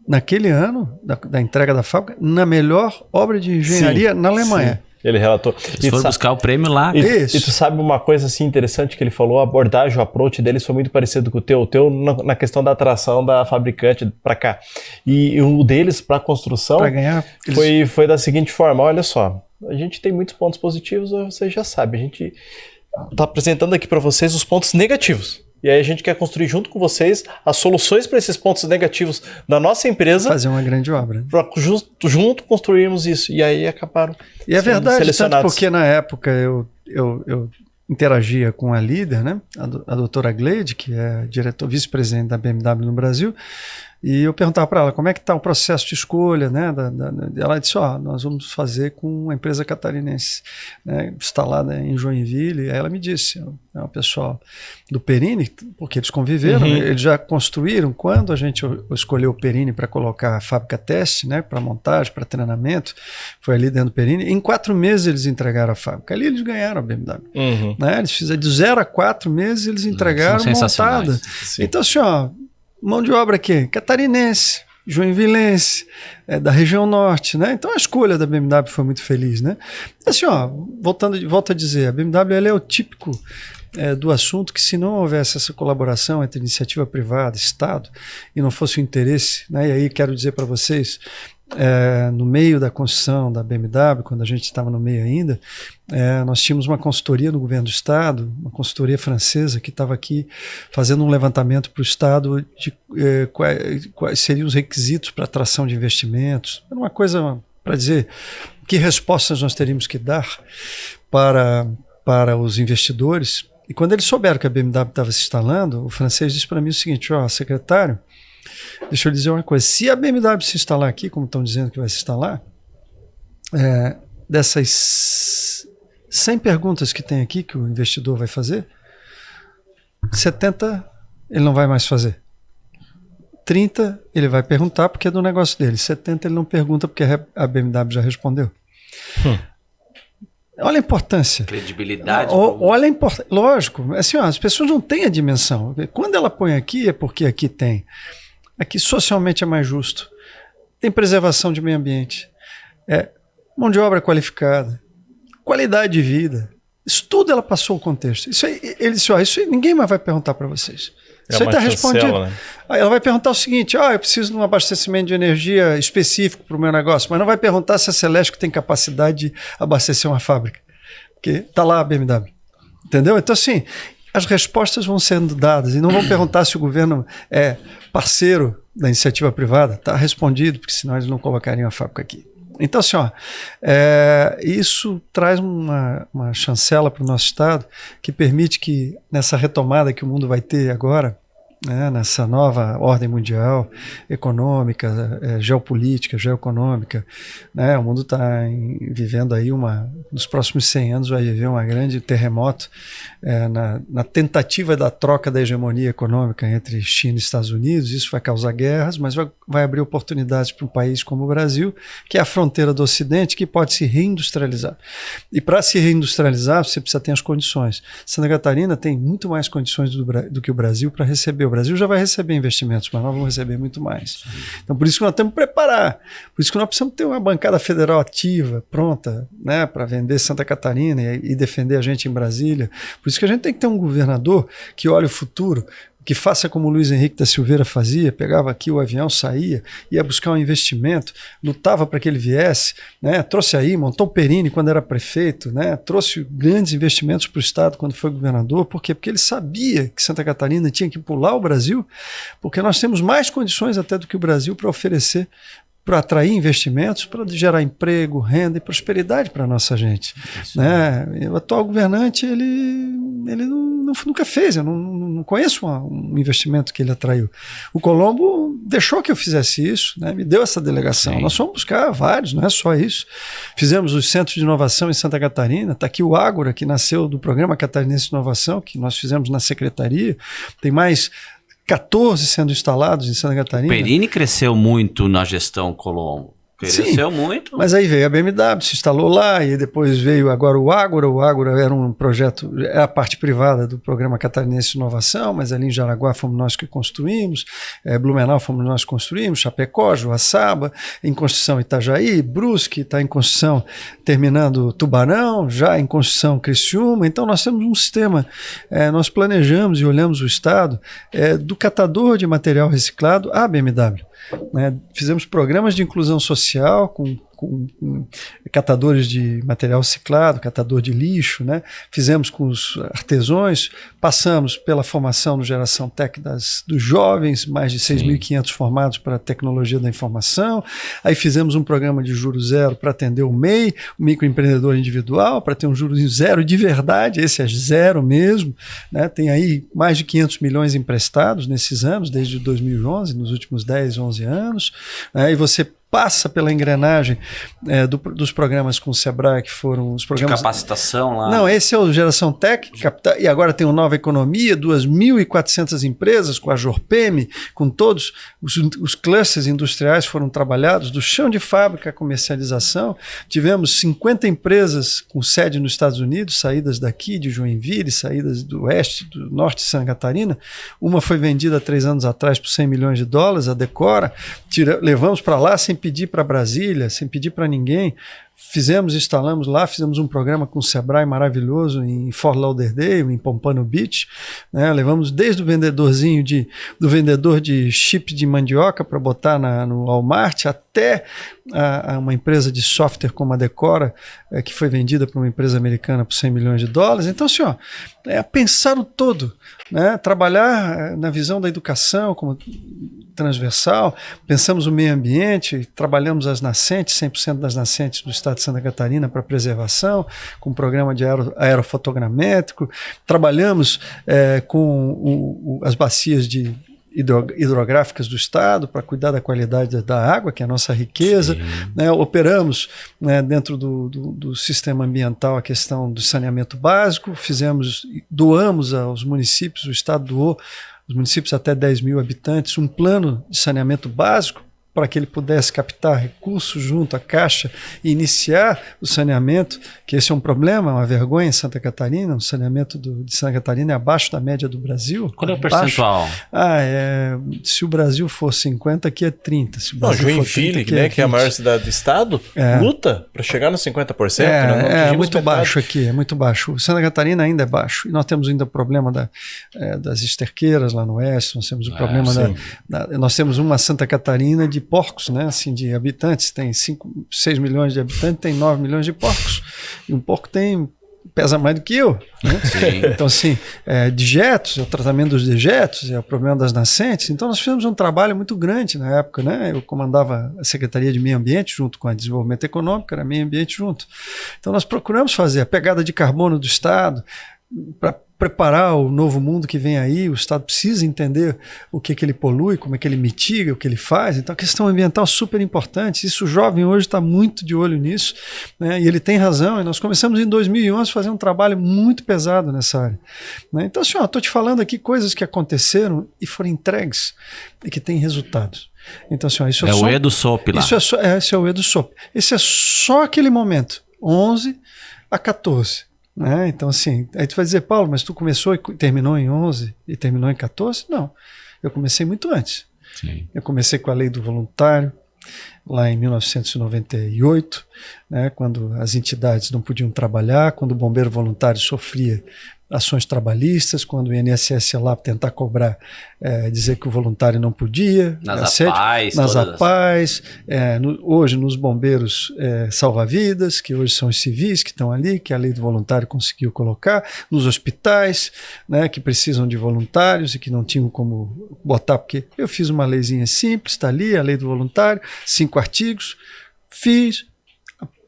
naquele ano da entrega da fábrica na melhor obra de engenharia na Alemanha. Sim. Ele relatou. Eles foram buscar o prêmio lá. E tu sabe uma coisa assim interessante que ele falou, a abordagem, o approach deles foi muito parecido com o teu na questão da atração da fabricante para cá. E o deles para a construção foi da seguinte forma, olha só, a gente tem muitos pontos positivos, vocês já sabem, a gente está apresentando aqui para vocês os pontos negativos. E aí a gente quer construir junto com vocês as soluções para esses pontos negativos da nossa empresa. Fazer uma grande obra. Para junto construirmos isso. E aí acabaram E é verdade, tanto porque na época interagia com a líder, né, a doutora Gleide, que é vice-presidente da BMW no Brasil, e eu perguntava para ela como é que está o processo de escolha, né? Ela disse, nós vamos fazer com uma empresa catarinense, né, instalada em Joinville. Aí ela me disse, o pessoal do Perini, porque eles conviveram, eles já construíram, quando a gente escolheu o Perini para colocar a fábrica teste, né, para montagem, para treinamento, foi ali dentro do Perini, em 4 meses eles entregaram a fábrica, ali eles ganharam a BMW. Né? Eles fizeram de 0 a 4 meses, eles entregaram montada. Então assim, mão de obra aqui, catarinense, joinvilense, da região norte, né? Então a escolha da BMW foi muito feliz, né? Assim, volto a dizer, a BMW ela é o típico do assunto que, se não houvesse essa colaboração entre iniciativa privada, Estado, e não fosse o interesse, né? E aí quero dizer para vocês, no meio da construção da BMW, quando a gente estava no meio ainda, nós tínhamos uma consultoria no governo do Estado, uma consultoria francesa que estava aqui fazendo um levantamento para o Estado de quais seriam os requisitos para atração de investimentos. Era uma coisa para dizer que respostas nós teríamos que dar para os investidores. E quando eles souberam que a BMW estava se instalando, o francês disse para mim o seguinte, secretário, deixa eu dizer uma coisa, se a BMW se instalar aqui, como estão dizendo que vai se instalar, dessas 100 perguntas que tem aqui, que o investidor vai fazer, 70 ele não vai mais fazer. 30 ele vai perguntar porque é do negócio dele. 70 ele não pergunta porque a BMW já respondeu. Olha a importância. Credibilidade. Olha a importância. Lógico, assim, as pessoas não têm a dimensão. Quando ela põe aqui, é porque aqui tem. Aqui socialmente é mais justo. Tem preservação de meio ambiente. Mão de obra qualificada. Qualidade de vida. Isso tudo ela passou o contexto. Isso aí, ele disse, isso aí ninguém mais vai perguntar para vocês. Isso aí está respondido. Né? Aí ela vai perguntar o seguinte, eu preciso de um abastecimento de energia específico para o meu negócio, mas não vai perguntar se a Celesco tem capacidade de abastecer uma fábrica, porque está lá a BMW. Entendeu? Então, assim, as respostas vão sendo dadas e não vão perguntar se o governo é parceiro da iniciativa privada. Está respondido, porque senão eles não colocariam a fábrica aqui. Então, assim, isso traz uma chancela para o nosso Estado que permite que, nessa retomada que o mundo vai ter agora, nessa nova ordem mundial, econômica, geopolítica, geoeconômica, né? O mundo está vivendo aí nos próximos 100 anos vai viver um grande terremoto na tentativa da troca da hegemonia econômica entre China e Estados Unidos. Isso vai causar guerras, mas vai abrir oportunidades para um país como o Brasil, que é a fronteira do Ocidente, que pode se reindustrializar. E para se reindustrializar, você precisa ter as condições. Santa Catarina tem muito mais condições do que o Brasil para receber. O Brasil já vai receber investimentos, mas nós vamos receber muito mais. Então, por isso que nós temos que preparar. Por isso que nós precisamos ter uma bancada federal ativa, pronta, né, para vender Santa Catarina e defender a gente em Brasília. Por isso que a gente tem que ter um governador que olhe o futuro, que faça como o Luiz Henrique da Silveira fazia, pegava aqui o avião, saía, ia buscar um investimento, lutava para que ele viesse, né, trouxe aí, montou o Perini quando era prefeito, né, trouxe grandes investimentos para o Estado quando foi governador. Por quê? Porque ele sabia que Santa Catarina tinha que pular o Brasil, porque nós temos mais condições até do que o Brasil para oferecer, para atrair investimentos, para gerar emprego, renda e prosperidade para a nossa gente. Né? O atual governante, ele nunca fez, eu não conheço um investimento que ele atraiu. O Colombo deixou que eu fizesse isso, né? Me deu essa delegação. Sim. Nós fomos buscar vários, não é só isso. Fizemos os centros de inovação em Santa Catarina, está aqui o Ágora, que nasceu do Programa Catarinense de Inovação, que nós fizemos na Secretaria, tem mais 14 sendo instalados em Santa Catarina. O Perini cresceu muito na gestão Colombo. Cresceu muito. Mas aí veio a BMW, se instalou lá, e depois veio agora o Ágora. O Ágora era um projeto, é a parte privada do Programa Catarinense de Inovação, mas ali em Jaraguá fomos nós que construímos, Blumenau fomos nós que construímos, Chapecó, Joaçaba, em construção Itajaí, Brusque, está em construção terminando Tubarão, já em construção Criciúma. Então nós temos um sistema, nós planejamos e olhamos o Estado do catador de material reciclado à BMW. Né? Fizemos programas de inclusão social com com catadores de material reciclado, catador de lixo, né? Fizemos com os artesãos, passamos pela formação no Geração Tech dos jovens, mais de 6.500 formados para a tecnologia da informação. Aí fizemos um programa de juros zero para atender o MEI, o microempreendedor individual, para ter um juros zero de verdade, esse é zero mesmo, né? Tem aí mais de 500 milhões emprestados nesses anos, desde 2011, nos últimos 10, 11 anos, né? E você passa pela engrenagem dos programas com o Sebrae, que foram os programas... De capacitação lá. Não, esse é o Geração Tech, e agora tem o Nova Economia, 2.400 empresas com a Jorpem, com todos os clusters industriais foram trabalhados, do chão de fábrica à comercialização. Tivemos 50 empresas com sede nos Estados Unidos, saídas daqui, de Joinville, saídas do oeste, do norte de Santa Catarina. Uma foi vendida há 3 anos atrás por $100 milhões, a Decora. Levamos para lá sem pedir para Brasília, sem pedir para ninguém. Instalamos lá, fizemos um programa com o Sebrae maravilhoso em Fort Lauderdale, em Pompano Beach, né? Levamos desde o do vendedor de chip de mandioca para botar no Walmart, até uma empresa de software como a Decora, que foi vendida para uma empresa americana por $100 milhões. Então, assim, pensar o todo, né? Trabalhar na visão da educação como transversal, pensamos o meio ambiente, trabalhamos as nascentes, 100% das nascentes do estado de Santa Catarina para preservação, com um programa de aerofotogramétrico, trabalhamos com as bacias hidrográficas do estado para cuidar da qualidade da água, que é a nossa riqueza, né? Operamos, né, dentro do sistema ambiental a questão do saneamento básico, doamos aos municípios, o estado doou os municípios até 10 mil habitantes, um plano de saneamento básico para que ele pudesse captar recursos junto à Caixa e iniciar o saneamento, que esse é um problema, uma vergonha em Santa Catarina. O saneamento de Santa Catarina é abaixo da média do Brasil. Qual é o percentual? Se o Brasil for 50, aqui é 30. Se o Brasil Joinville, for 30, que é a maior cidade do estado, luta para chegar nos 50%. É muito baixo aqui, é muito baixo. Santa Catarina ainda é baixo. E nós temos ainda o problema das esterqueiras lá no oeste, nós temos o problema nós temos uma Santa Catarina de porcos, né? Assim, de habitantes, tem 6 milhões de habitantes, tem 9 milhões de porcos, e um porco pesa mais do que eu, né? Então, assim, dejetos, é o tratamento dos dejetos, é o problema das nascentes. Então nós fizemos um trabalho muito grande na época, né? Eu comandava a Secretaria de Meio Ambiente junto com a Desenvolvimento Econômico, era Meio Ambiente junto. Então nós procuramos fazer a pegada de carbono do estado para preparar o novo mundo que vem aí. O Estado precisa entender o que ele polui, como é que ele mitiga, o que ele faz. Então a questão ambiental é super importante. Isso, o jovem hoje está muito de olho nisso, né? E ele tem razão. E nós começamos em 2011 a fazer um trabalho muito pesado nessa área, né? Então, assim, estou te falando aqui coisas que aconteceram e foram entregues e que têm resultados. Então, assim, isso o E do SOP lá. Esse é o E do SOP. Esse é só aquele momento, 11 a 14. Né? Então, assim, aí tu vai dizer, Paulo, mas tu começou e terminou em 11 e terminou em 14? Não, eu comecei muito antes. Sim. Eu comecei com a lei do voluntário, lá em 1998, né, quando as entidades não podiam trabalhar, quando o bombeiro voluntário sofria ações trabalhistas, quando o INSS ia lá tentar cobrar, dizer que o voluntário não podia. Nas APAES, hoje nos bombeiros salva-vidas, que hoje são os civis que estão ali, que a lei do voluntário conseguiu colocar, nos hospitais, né, que precisam de voluntários e que não tinham como botar, porque eu fiz uma leizinha simples, está ali, a lei do voluntário, 5 artigos, fiz.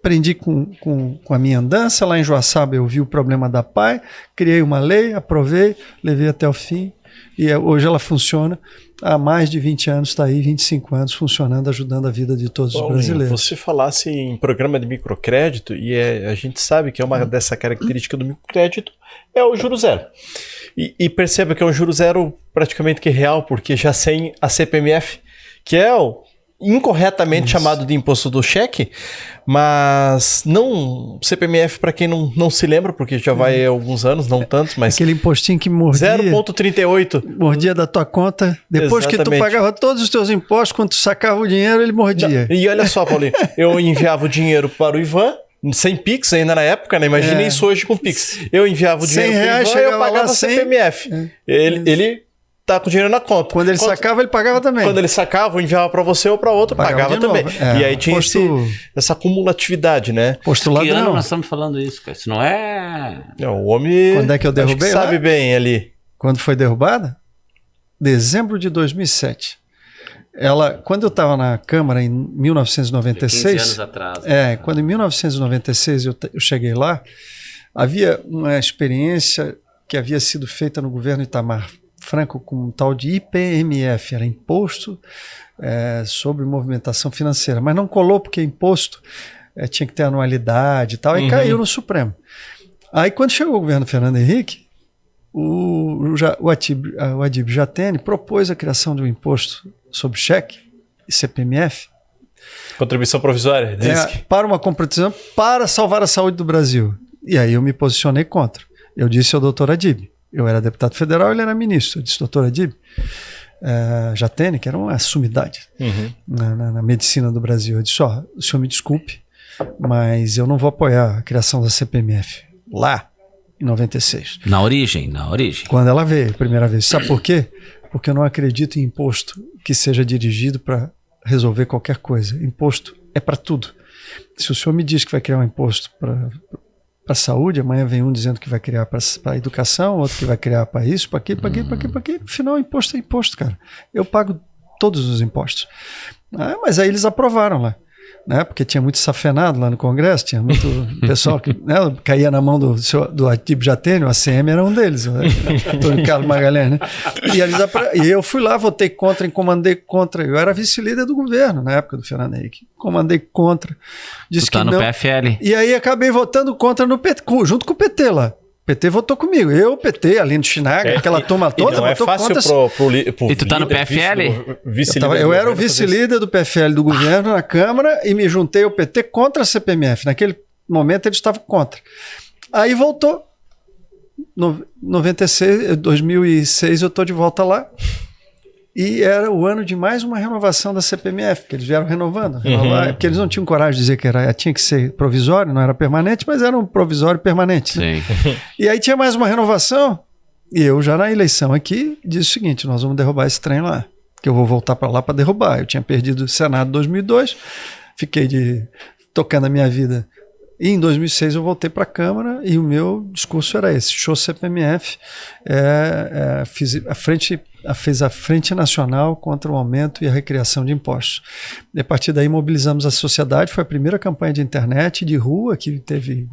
Aprendi com a minha andança. Lá em Joaçaba eu vi o problema da PAI, criei uma lei, aprovei, levei até o fim e hoje ela funciona. Há mais de 20 anos, está aí, 25 anos funcionando, ajudando a vida de todos os brasileiros. Você falasse em programa de microcrédito, e a gente sabe que é uma dessa característica do microcrédito, é o juro zero. E perceba que é um juro zero praticamente que real, porque já sem a CPMF, que é o incorretamente chamado de imposto do cheque, mas não CPMF, para quem não se lembra, porque já vai há alguns anos, não tantos, mas aquele impostinho que mordia 0,38 mordia da tua conta, depois que tu pagava todos os teus impostos, quando tu sacava o dinheiro, ele mordia. E olha só, Paulinho, eu enviava o dinheiro para o Ivan, sem Pix ainda na época, né? Imagina isso hoje com Pix. Eu enviava o dinheiro para o Ivan e eu pagava CPMF. Ele tá com dinheiro na conta. Quando ele sacava, ele pagava também. Quando ele sacava, enviava para você ou para outro, pagava também. E aí tinha essa cumulatividade, né? Postulado Que ano não. nós estamos falando isso, cara? Isso não é... O homem... Quando é que eu derrubei? Acho que sabe bem ali. Quando foi derrubada? Dezembro de 2007. Quando eu estava na Câmara em 1996... 15 anos atrás. Né? Quando em 1996 eu cheguei lá, havia uma experiência que havia sido feita no governo Itamar Franco com um tal de IPMF, era Imposto sobre Movimentação Financeira, mas não colou porque imposto tinha que ter anualidade e tal, e caiu no Supremo. Aí quando chegou o governo Fernando Henrique, o Adib Jatene propôs a criação de um imposto sobre cheque, CPMF, contribuição provisória, para uma competição para salvar a saúde do Brasil. E aí eu me posicionei contra. Eu disse ao doutor Adib, eu era deputado federal, ele era ministro. Eu disse, doutor Adib Jatene, que era uma sumidade na medicina do Brasil. Eu disse, o senhor me desculpe, mas eu não vou apoiar a criação da CPMF lá em 96. Na origem. Quando ela veio a primeira vez. Sabe por quê? Porque eu não acredito em imposto que seja dirigido para resolver qualquer coisa. Imposto é para tudo. Se o senhor me diz que vai criar um imposto para a saúde, amanhã vem um dizendo que vai criar para a educação, outro que vai criar para isso, para aquilo, para aquilo. No final, imposto é imposto, cara. Eu pago todos os impostos. Mas aí eles aprovaram lá. Né? Porque tinha muito safenado lá no Congresso, tinha muito pessoal que caía na mão do Adib Jatene, o ACM era um deles, Antônio Carlos Magalhães, né? E eu fui lá, votei contra, comandei contra. Eu era vice-líder do governo na época do Fernando Henrique. Comandei contra. Disse tu tá que no não. PFL. E aí acabei votando contra no PT, junto com o PT lá. O PT votou comigo. Eu, o PT, Aline Schinaga, aquela turma toda, não votou fácil contra. E tu tá no PFL? Eu era o vice-líder do PFL do governo na Câmara e me juntei ao PT contra a CPMF. Naquele momento eles estavam contra. Aí voltou. 2006 eu estou de volta lá. E era o ano de mais uma renovação da CPMF, que eles vieram renovando. Porque eles não tinham coragem de dizer que tinha que ser provisório, não era permanente, mas era um provisório permanente. Né? Sim. E aí tinha mais uma renovação, e eu já na eleição aqui disse o seguinte, nós vamos derrubar esse trem lá, que eu vou voltar para lá para derrubar. Eu tinha perdido o Senado em 2002, fiquei tocando a minha vida. E em 2006 eu voltei para a Câmara e o meu discurso era esse, show CPMF, fez a Frente Nacional contra o aumento e a recriação de impostos. E a partir daí mobilizamos a sociedade, foi a primeira campanha de internet, de rua, que teve...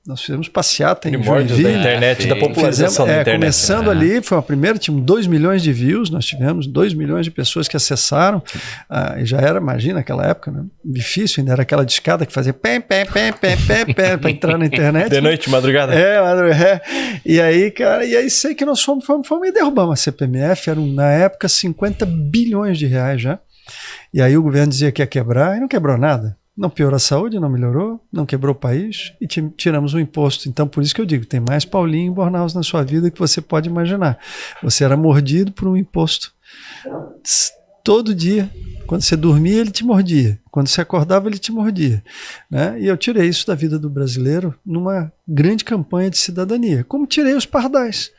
Nós fizemos passeata em Joinville. Da internet, da popularização da internet. Começando ali, foi a primeira, tínhamos 2 milhões de views, nós tivemos 2 milhões de pessoas que acessaram, e já era, imagina, naquela época, né? Difícil, ainda era aquela discada que fazia pé, para entrar na internet. De noite, madrugada. E aí, cara, sei que nós fomos e derrubamos a CPMF, eram na época 50 bilhões de reais já, e aí o governo dizia que ia quebrar, e não quebrou nada. Não piorou a saúde, não melhorou, não quebrou o país e tiramos o imposto. Então, por isso que eu digo, tem mais Paulinho e Bornhaus na sua vida que você pode imaginar. Você era mordido por um imposto. Todo dia, quando você dormia, ele te mordia. Quando você acordava, ele te mordia. Né? E eu tirei isso da vida do brasileiro numa grande campanha de cidadania, como tirei os pardais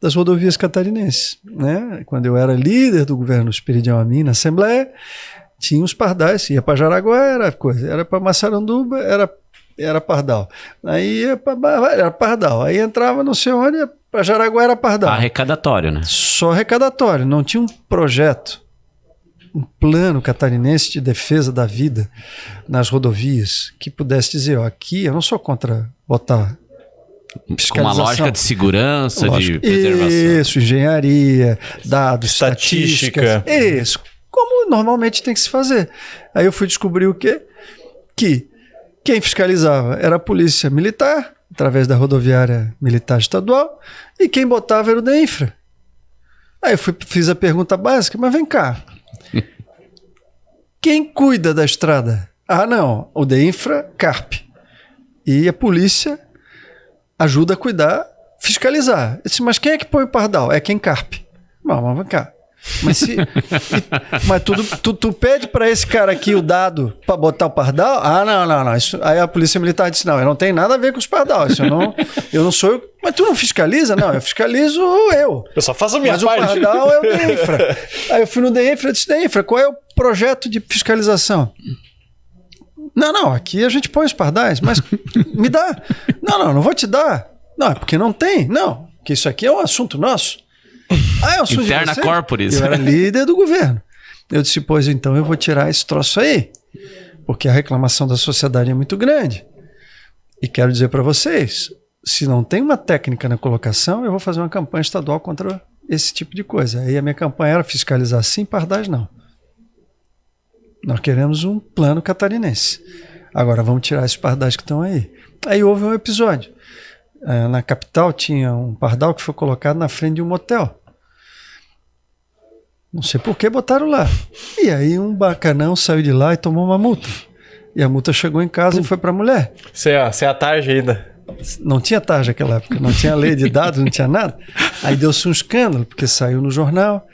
das rodovias catarinenses. Né? Quando eu era líder do governo Esperidião Amin na Assembleia, tinha os pardais, ia para Jaraguá, era coisa, era para Massaranduba, era pardal. Aí ia era pardal. Aí entrava não sei onde, para Jaraguá era pardal. Arrecadatório, né? Só arrecadatório, não tinha um projeto, um plano catarinense de defesa da vida nas rodovias que pudesse dizer, aqui eu não sou contra botar com uma lógica de segurança, de preservação. Isso, engenharia, dados, estatística. Isso. Como normalmente tem que se fazer. Aí eu fui descobrir o quê? Que quem fiscalizava era a polícia militar, através da rodoviária militar estadual, e quem botava era o DEINFRA. Aí eu fiz a pergunta básica, mas vem cá. Quem cuida da estrada? Não, o DEINFRA, CARP. E a polícia ajuda a cuidar, fiscalizar. Eu disse, mas quem é que põe o pardal? É quem CARP. Mas vem cá. Mas tu pede para esse cara aqui o dado para botar o pardal? Não. Isso, aí a polícia militar disse, não, eu não tenho nada a ver com os pardal. Eu não sou Mas tu não fiscaliza? Não, eu fiscalizo eu. Eu só faço a minha Mas parte. o pardal é o DENFRA. Aí eu fui no DENFRA e disse, DENFRA, qual é o projeto de fiscalização? Não, aqui a gente põe os pardais, mas me dá. Não vou te dar. Não, é porque não tem. Não, porque isso aqui é um assunto nosso. É um assunto Interna de vocês? corporis. Eu era líder do governo. Eu disse, pois então eu vou tirar esse troço aí, porque a reclamação da sociedade é muito grande. E quero dizer para vocês, se não tem uma técnica na colocação, eu vou fazer uma campanha estadual contra esse tipo de coisa. Aí a minha campanha era fiscalizar sim, pardais não. Nós queremos um plano catarinense. Agora vamos tirar esses pardais que estão aí. Aí houve um episódio. Na capital tinha um pardal que foi colocado na frente de um motel. Não sei por que botaram lá. E aí um bacanão saiu de lá e tomou uma multa. E a multa chegou em casa e foi para a mulher. Você é a tarde ainda. Não tinha tarja naquela época, não tinha lei de dados, não tinha nada. Aí deu-se um escândalo, porque saiu no jornal,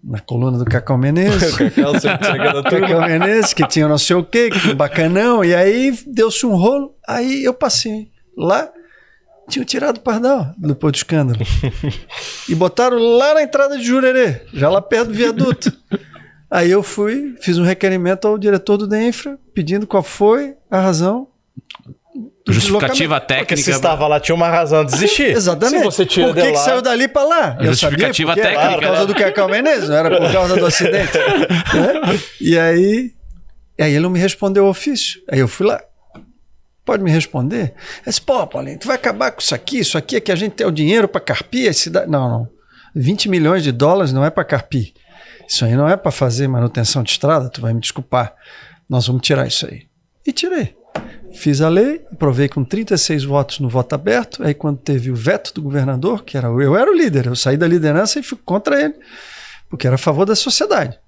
na coluna do Cacau Menezes. Cacau Menezes, que tinha não sei o quê, que tinha um bacanão. E aí deu-se um rolo. Aí eu passei lá, tinham tirado o pardal depois do escândalo. E botaram lá na entrada de Jurerê, já lá perto do viaduto. Aí eu fui, fiz um requerimento ao diretor do DENFRA, pedindo qual foi a razão. Justificativa técnica. Porque se estava lá, tinha uma razão de desistir. Exatamente. Se você tira por que, de lá... que saiu dali para lá? Eu Justificativa sabia técnica. era por causa do Cacau Menezes, não era por causa do acidente. Né? E aí ele não me respondeu o ofício. Aí eu fui lá. Pode me responder? Eu disse, pô, Paulinho, tu vai acabar com isso aqui é que a gente tem o dinheiro para carpir a cidade. Não. 20 milhões de dólares não é para carpir. Isso aí não é para fazer manutenção de estrada, tu vai me desculpar. Nós vamos tirar isso aí. E tirei. Fiz a lei, aprovei com 36 votos no voto aberto. Aí quando teve o veto do governador, que eu era o líder, eu saí da liderança e fui contra ele, porque era a favor da sociedade.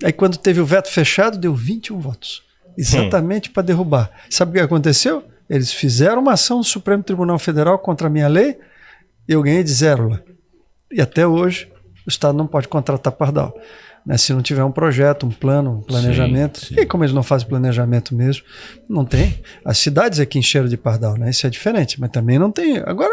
Aí quando teve o veto fechado, deu 21 votos. Exatamente para derrubar. Sabe o que aconteceu? Eles fizeram uma ação no Supremo Tribunal Federal contra a minha lei, eu ganhei de 0 lá. E até hoje o Estado não pode contratar pardal. Né, se não tiver um projeto, um plano, um planejamento. Sim. E como eles não fazem planejamento mesmo, não tem. As cidades aqui encheram de pardal, né? Isso é diferente, mas também não tem. Agora,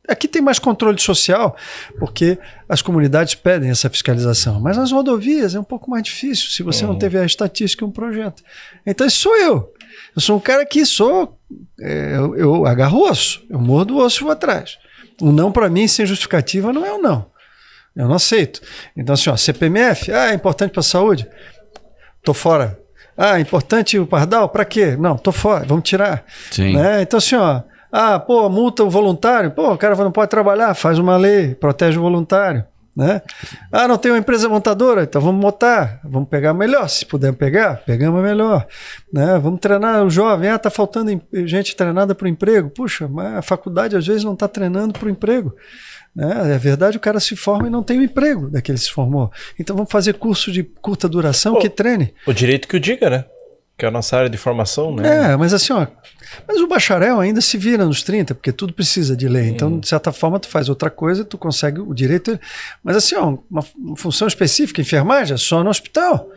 aqui tem mais controle social, porque as comunidades pedem essa fiscalização. Mas nas rodovias é um pouco mais difícil, se você não teve a estatística e um projeto. Então, isso sou eu. Eu sou um cara que eu agarro osso, eu mordo o osso e vou atrás. O não para mim, sem justificativa, não é um não. Eu não aceito. Então, assim, CPMF, é importante para a saúde? Tô fora. Importante o pardal? Para quê? Não, tô fora, vamos tirar. Sim. Né? Então, assim, multa o voluntário, o cara não pode trabalhar, faz uma lei, protege o voluntário. Né? Não tem uma empresa montadora, então vamos montar, vamos pegar melhor, se puder pegar, pegamos melhor. Né? Vamos treinar o jovem, está faltando gente treinada para o emprego. Puxa, mas a faculdade às vezes não está treinando para o emprego. É verdade, o cara se forma e não tem o emprego daquele que se formou. Então vamos fazer curso de curta duração que treine. O direito que o diga, né? Que é a nossa área de formação, né? Mas assim, mas o bacharel ainda se vira nos 30, porque tudo precisa de lei. Então, de certa forma, tu faz outra coisa, tu consegue o direito. Mas assim, uma função específica, enfermagem, só no hospital.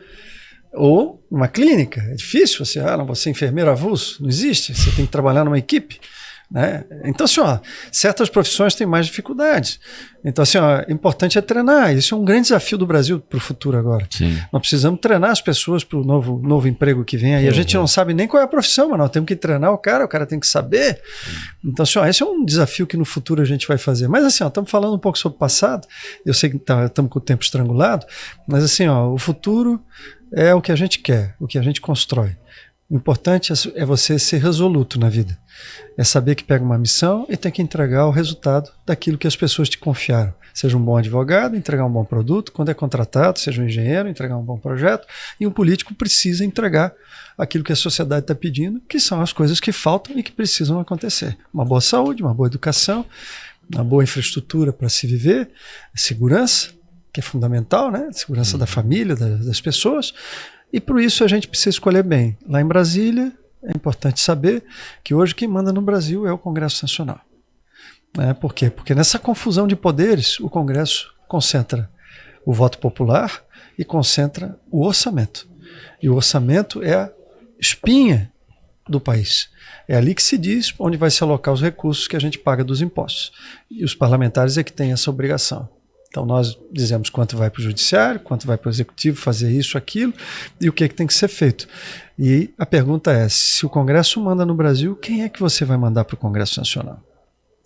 Ou numa clínica. É difícil você, não vou ser enfermeiro avulso. Não existe. Você tem que trabalhar numa equipe. Né? Então, assim, certas profissões têm mais dificuldades. Então, assim, importante é treinar. Isso é um grande desafio do Brasil para o futuro agora. Sim. Nós precisamos treinar as pessoas para o novo emprego que vem aí. A gente não sabe nem qual é a profissão, mas nós temos que treinar o cara tem que saber. Então, assim, esse é um desafio que no futuro a gente vai fazer. Mas, assim, estamos falando um pouco sobre o passado. Eu sei que estamos com o tempo estrangulado, mas, assim, o futuro é o que a gente quer, o que a gente constrói. O importante é você ser resoluto na vida. É saber que pega uma missão e tem que entregar o resultado daquilo que as pessoas te confiaram. Seja um bom advogado, entregar um bom produto. Quando é contratado, seja um engenheiro, entregar um bom projeto. E um político precisa entregar aquilo que a sociedade está pedindo, que são as coisas que faltam e que precisam acontecer. Uma boa saúde, uma boa educação, uma boa infraestrutura para se viver, segurança, que é fundamental, né? Segurança da família, das pessoas. E por isso a gente precisa escolher bem. Lá em Brasília, é importante saber que hoje quem manda no Brasil é o Congresso Nacional. Por quê? Porque nessa confusão de poderes, o Congresso concentra o voto popular e concentra o orçamento. E o orçamento é a espinha do país. É ali que se diz onde vai se alocar os recursos que a gente paga dos impostos. E os parlamentares é que têm essa obrigação. Então nós dizemos quanto vai para o judiciário, quanto vai para o executivo fazer isso, aquilo, e o que tem que ser feito. E a pergunta é, se o Congresso manda no Brasil, quem é que você vai mandar para o Congresso Nacional?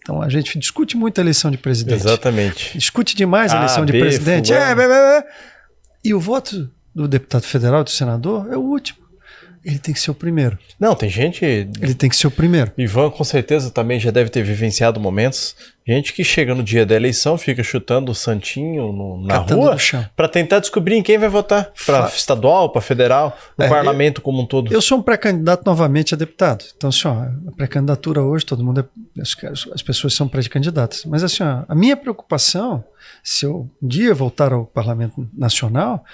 Então a gente discute muito a eleição de presidente. Exatamente. Discute demais a eleição de presidente. E o voto do deputado federal, do senador, é o último. Ele tem que ser o primeiro. Não, tem gente... Ele tem que ser o primeiro. Ivan, com certeza, também já deve ter vivenciado momentos. Gente que chega no dia da eleição, fica chutando o santinho na rua para tentar descobrir em quem vai votar. Para estadual, para federal, no parlamento como um todo. Eu sou um pré-candidato novamente a deputado. Então, assim, ó, a pré-candidatura hoje, todo mundo as pessoas são pré-candidatas. Mas, assim, ó, a minha preocupação, se eu um dia voltar ao Parlamento Nacional,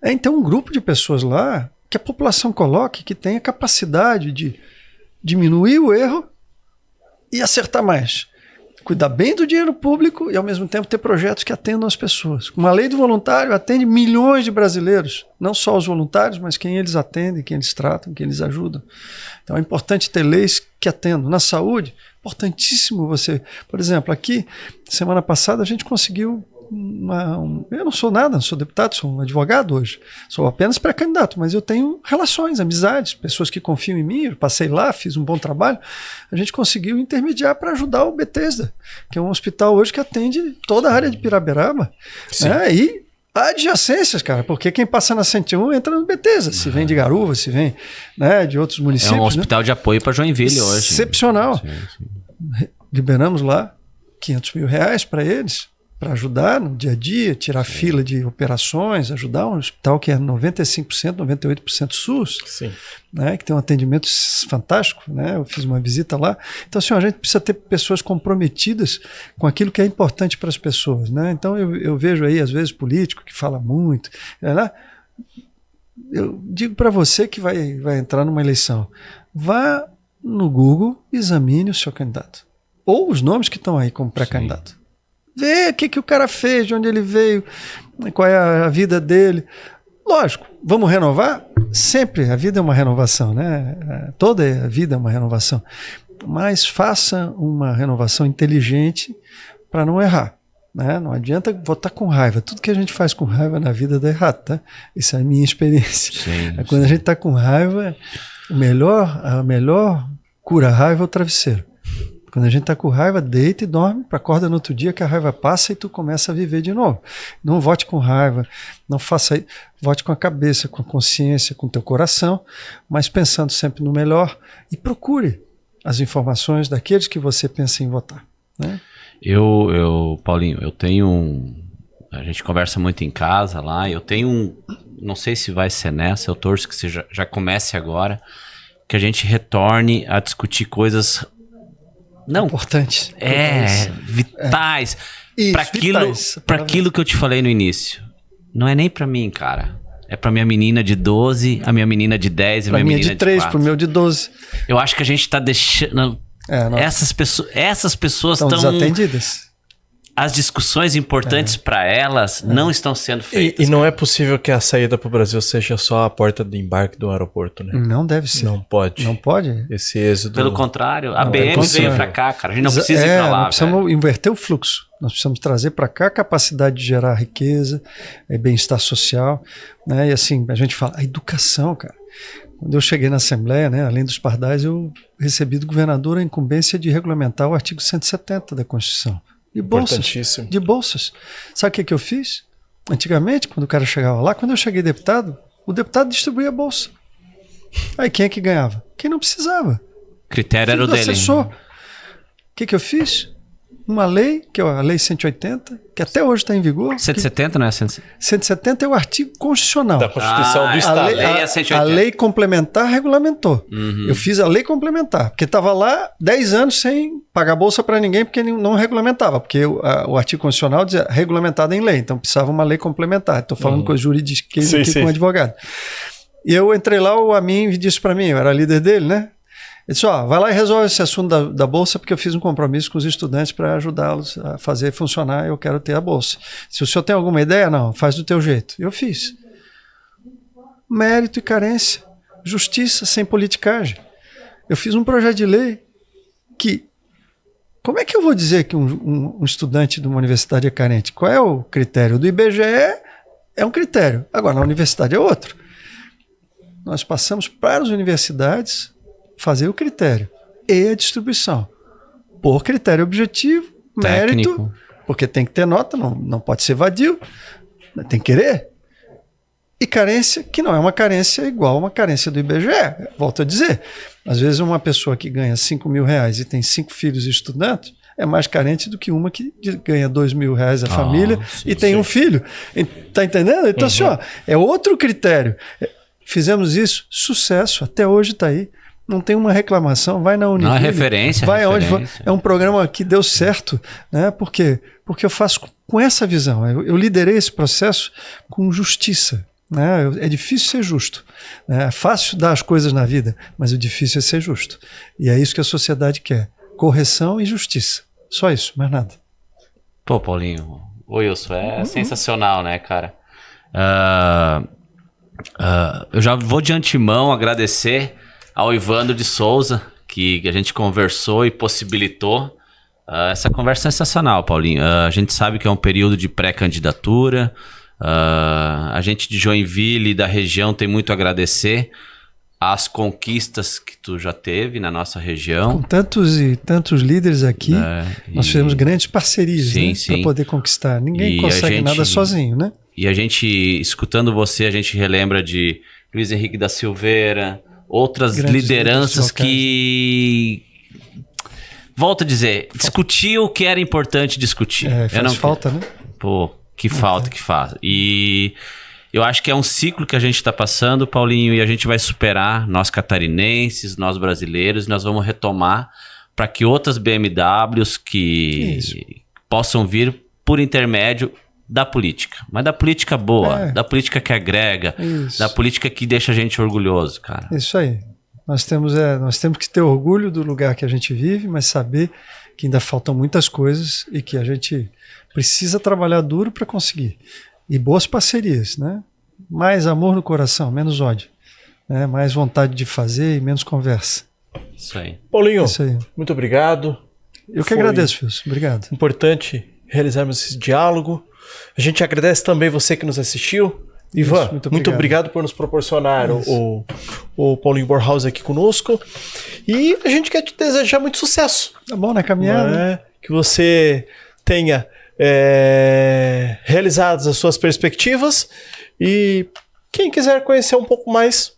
é em ter um grupo de pessoas lá que a população coloque, que tenha capacidade de diminuir o erro e acertar mais. Cuidar bem do dinheiro público e, ao mesmo tempo, ter projetos que atendam as pessoas. Uma lei do voluntário atende milhões de brasileiros, não só os voluntários, mas quem eles atendem, quem eles tratam, quem eles ajudam. Então é importante ter leis que atendam. Na saúde, importantíssimo você... Por exemplo, aqui, semana passada, a gente conseguiu... eu não sou nada, não sou deputado, sou um advogado hoje. Sou apenas pré-candidato, mas eu tenho relações, amizades, pessoas que confiam em mim. Eu passei lá, fiz um bom trabalho. A gente conseguiu intermediar para ajudar o Bethesda, que é um hospital hoje que atende toda a área de Piraberaba. Né? E adjacências, cara, porque quem passa na 101 entra no Bethesda. Se vem de Garuva, se vem, né, de outros municípios. É um hospital, né, de apoio para Joinville hoje. Excepcional. Sim. Liberamos lá R$500 mil para eles, para ajudar no dia a dia, tirar fila de operações, ajudar um hospital que é 95%, 98% SUS, né, que tem um atendimento fantástico, né, eu fiz uma visita lá. Então, assim, a gente precisa ter pessoas comprometidas com aquilo que é importante para as pessoas, né? Então, eu vejo aí, às vezes, político que fala muito, né? Eu digo para você que vai entrar numa eleição, vá no Google, examine o seu candidato, ou os nomes que estão aí como pré-candidato. Vê o que o cara fez, de onde ele veio, qual é a vida dele. Lógico, vamos renovar? Sempre, a vida é uma renovação, né? Toda a vida é uma renovação. Mas faça uma renovação inteligente para não errar, né? Não adianta votar com raiva. Tudo que a gente faz com raiva na vida dá errado, tá? Isso é a minha experiência. Quando a gente está com raiva, a melhor cura-raiva é o travesseiro. Quando a gente está com raiva, deita e dorme, acorda no outro dia que a raiva passa e tu começa a viver de novo. Não vote com raiva, não faça isso. Vote com a cabeça, com a consciência, com o teu coração, mas pensando sempre no melhor e procure as informações daqueles que você pensa em votar, né? Paulinho, eu tenho a gente conversa muito em casa lá, eu tenho não sei se vai ser nessa, eu torço que você já comece agora, que a gente retorne a discutir coisas importantes. Vitais. Para aquilo que eu te falei no início. Não é nem para mim, cara. É para minha menina de 12, a minha menina de 10 e a minha menina de 3, pro meu de 12. Eu acho que a gente tá deixando... Essas pessoas estão desatendidas. As discussões importantes para elas não estão sendo feitas. E não é possível que a saída para o Brasil seja só a porta de embarque do aeroporto, né? Não deve ser. Não pode. Não pode? Esse êxodo... Pelo contrário, a BM veio para cá, cara. A gente não precisa ir para lá. Nós precisamos inverter o fluxo. Nós precisamos trazer para cá a capacidade de gerar riqueza, bem-estar social, né? E assim, a gente fala, a educação, cara. Quando eu cheguei na Assembleia, né, além dos pardais, eu recebi do governador a incumbência de regulamentar o artigo 170 da Constituição. De bolsas. Sabe o que eu fiz? Antigamente, quando o cara chegava lá, quando eu cheguei deputado, o deputado distribuía a bolsa. Aí quem é que ganhava? Quem não precisava. O critério era o dele. Assessor. O que eu fiz? Uma lei, que é a Lei 180, que até hoje está em vigor. 170, não é 170? 170 é o artigo constitucional. Da Constituição do Estado. A lei complementar regulamentou. Eu fiz a lei complementar, porque estava lá 10 anos sem pagar bolsa para ninguém, porque não regulamentava, porque o artigo constitucional dizia regulamentado em lei, então precisava uma lei complementar. Estou falando coisa jurídica aqui com um advogado. E eu entrei lá, o Amin disse para mim, eu era líder dele, né? Ele disse, vai lá e resolve esse assunto da bolsa, porque eu fiz um compromisso com os estudantes para ajudá-los a fazer funcionar, eu quero ter a bolsa. Se o senhor tem alguma ideia, não, faz do teu jeito. Eu fiz. Mérito e carência, justiça sem politicagem. eu fiz um projeto de lei que... Como é que eu vou dizer que um estudante de uma universidade é carente? Qual é o critério? Do IBGE é um critério. Agora, na universidade é outro. Nós passamos para as universidades fazer o critério e a distribuição. Por critério objetivo, Técnico. mérito, porque tem que ter nota, não pode ser vadio, tem que querer. E carência, que não é uma carência igual a uma carência do IBGE. Volto a dizer, às vezes uma pessoa que ganha R$5.000 e tem 5 filhos e estudantes é mais carente do que uma que ganha R$2.000 a família e tem um filho. Tá entendendo? Então, assim, ó, é outro critério. Fizemos isso, sucesso, até hoje está aí. Não tem uma reclamação, vai na Univille. Não, é referência. Vai aonde for. É um programa que deu certo, né? Por quê? Porque eu faço com essa visão. Eu liderei esse processo com justiça. Né? É difícil ser justo. Né? É fácil dar as coisas na vida, mas o difícil é ser justo. E é isso que a sociedade quer. Correção e justiça. Só isso, mais nada. Pô, Paulinho, o Wilson, é sensacional, né, cara? Eu já vou de antemão agradecer ao Ivandro de Souza, que a gente conversou e possibilitou. Essa conversa é sensacional, Paulinho. A gente sabe que é um período de pré-candidatura. A gente de Joinville e da região tem muito a agradecer às conquistas que tu já teve na nossa região. Com tantos e tantos líderes aqui, nós fizemos grandes parcerias, né, para poder conquistar. Ninguém consegue nada sozinho, né? E a gente, escutando você, a gente relembra de Luiz Henrique da Silveira, outras lideranças que... Volto a dizer, discutiu o que era importante discutir. Faz falta, né? Pô, que falta que faz. E eu acho que é um ciclo que a gente está passando, Paulinho, e a gente vai superar, nós catarinenses, nós brasileiros, e nós vamos retomar para que outras BMWs que possam vir por intermédio da política. Mas da política boa, da política que agrega, da política que deixa a gente orgulhoso, cara. Isso aí. Nós temos que ter orgulho do lugar que a gente vive, mas saber que ainda faltam muitas coisas e que a gente precisa trabalhar duro para conseguir. E boas parcerias, né? Mais amor no coração, menos ódio. Né? Mais vontade de fazer e menos conversa. Isso aí. Paulinho, Isso aí. muito obrigado. Eu que agradeço, Wilson. Obrigado. Importante realizarmos esse diálogo. A gente agradece também você que nos assistiu. Ivan, muito obrigado por nos proporcionar o Paulinho Borhaus aqui conosco. E a gente quer te desejar muito sucesso. Tá bom, na caminhada. Que você tenha realizado as suas perspectivas. E quem quiser conhecer um pouco mais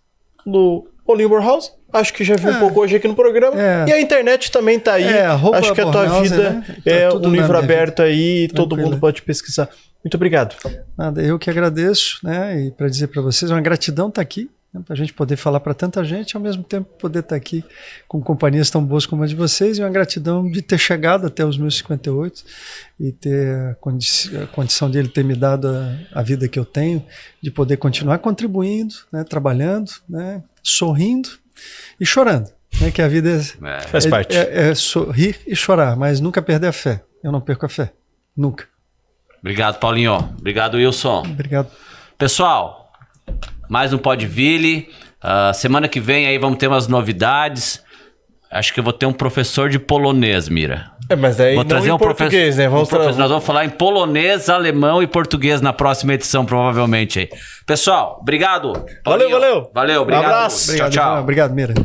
do Paulinho Borhaus, acho que já viu um pouco hoje aqui no programa. E a internet também tá aí. Acho que a tua vida, né? É um livro aberto aí, todo mundo pode pesquisar. Muito obrigado. Nada, eu que agradeço, né? E para dizer para vocês, uma gratidão estar aqui, né, para a gente poder falar para tanta gente, ao mesmo tempo poder estar aqui com companhias tão boas como a de vocês, e uma gratidão de ter chegado até os meus 58 e ter a condição de ele ter me dado a vida que eu tenho, de poder continuar contribuindo, né, trabalhando, né, sorrindo e chorando. Né, que a vida faz parte. É sorrir e chorar, mas nunca perder a fé. Eu não perco a fé. Nunca. Obrigado, Paulinho. Obrigado, Wilson. Obrigado. Pessoal, mais um Podville. Semana que vem aí vamos ter umas novidades. Acho que eu vou ter um professor de polonês, Mira. Mas daí vou trazer um português, né? Nós vamos falar em polonês, alemão e português na próxima edição, provavelmente aí. Pessoal, obrigado. Valeu. Valeu, obrigado. Um abraço. Obrigado, tchau. Obrigado, Mira.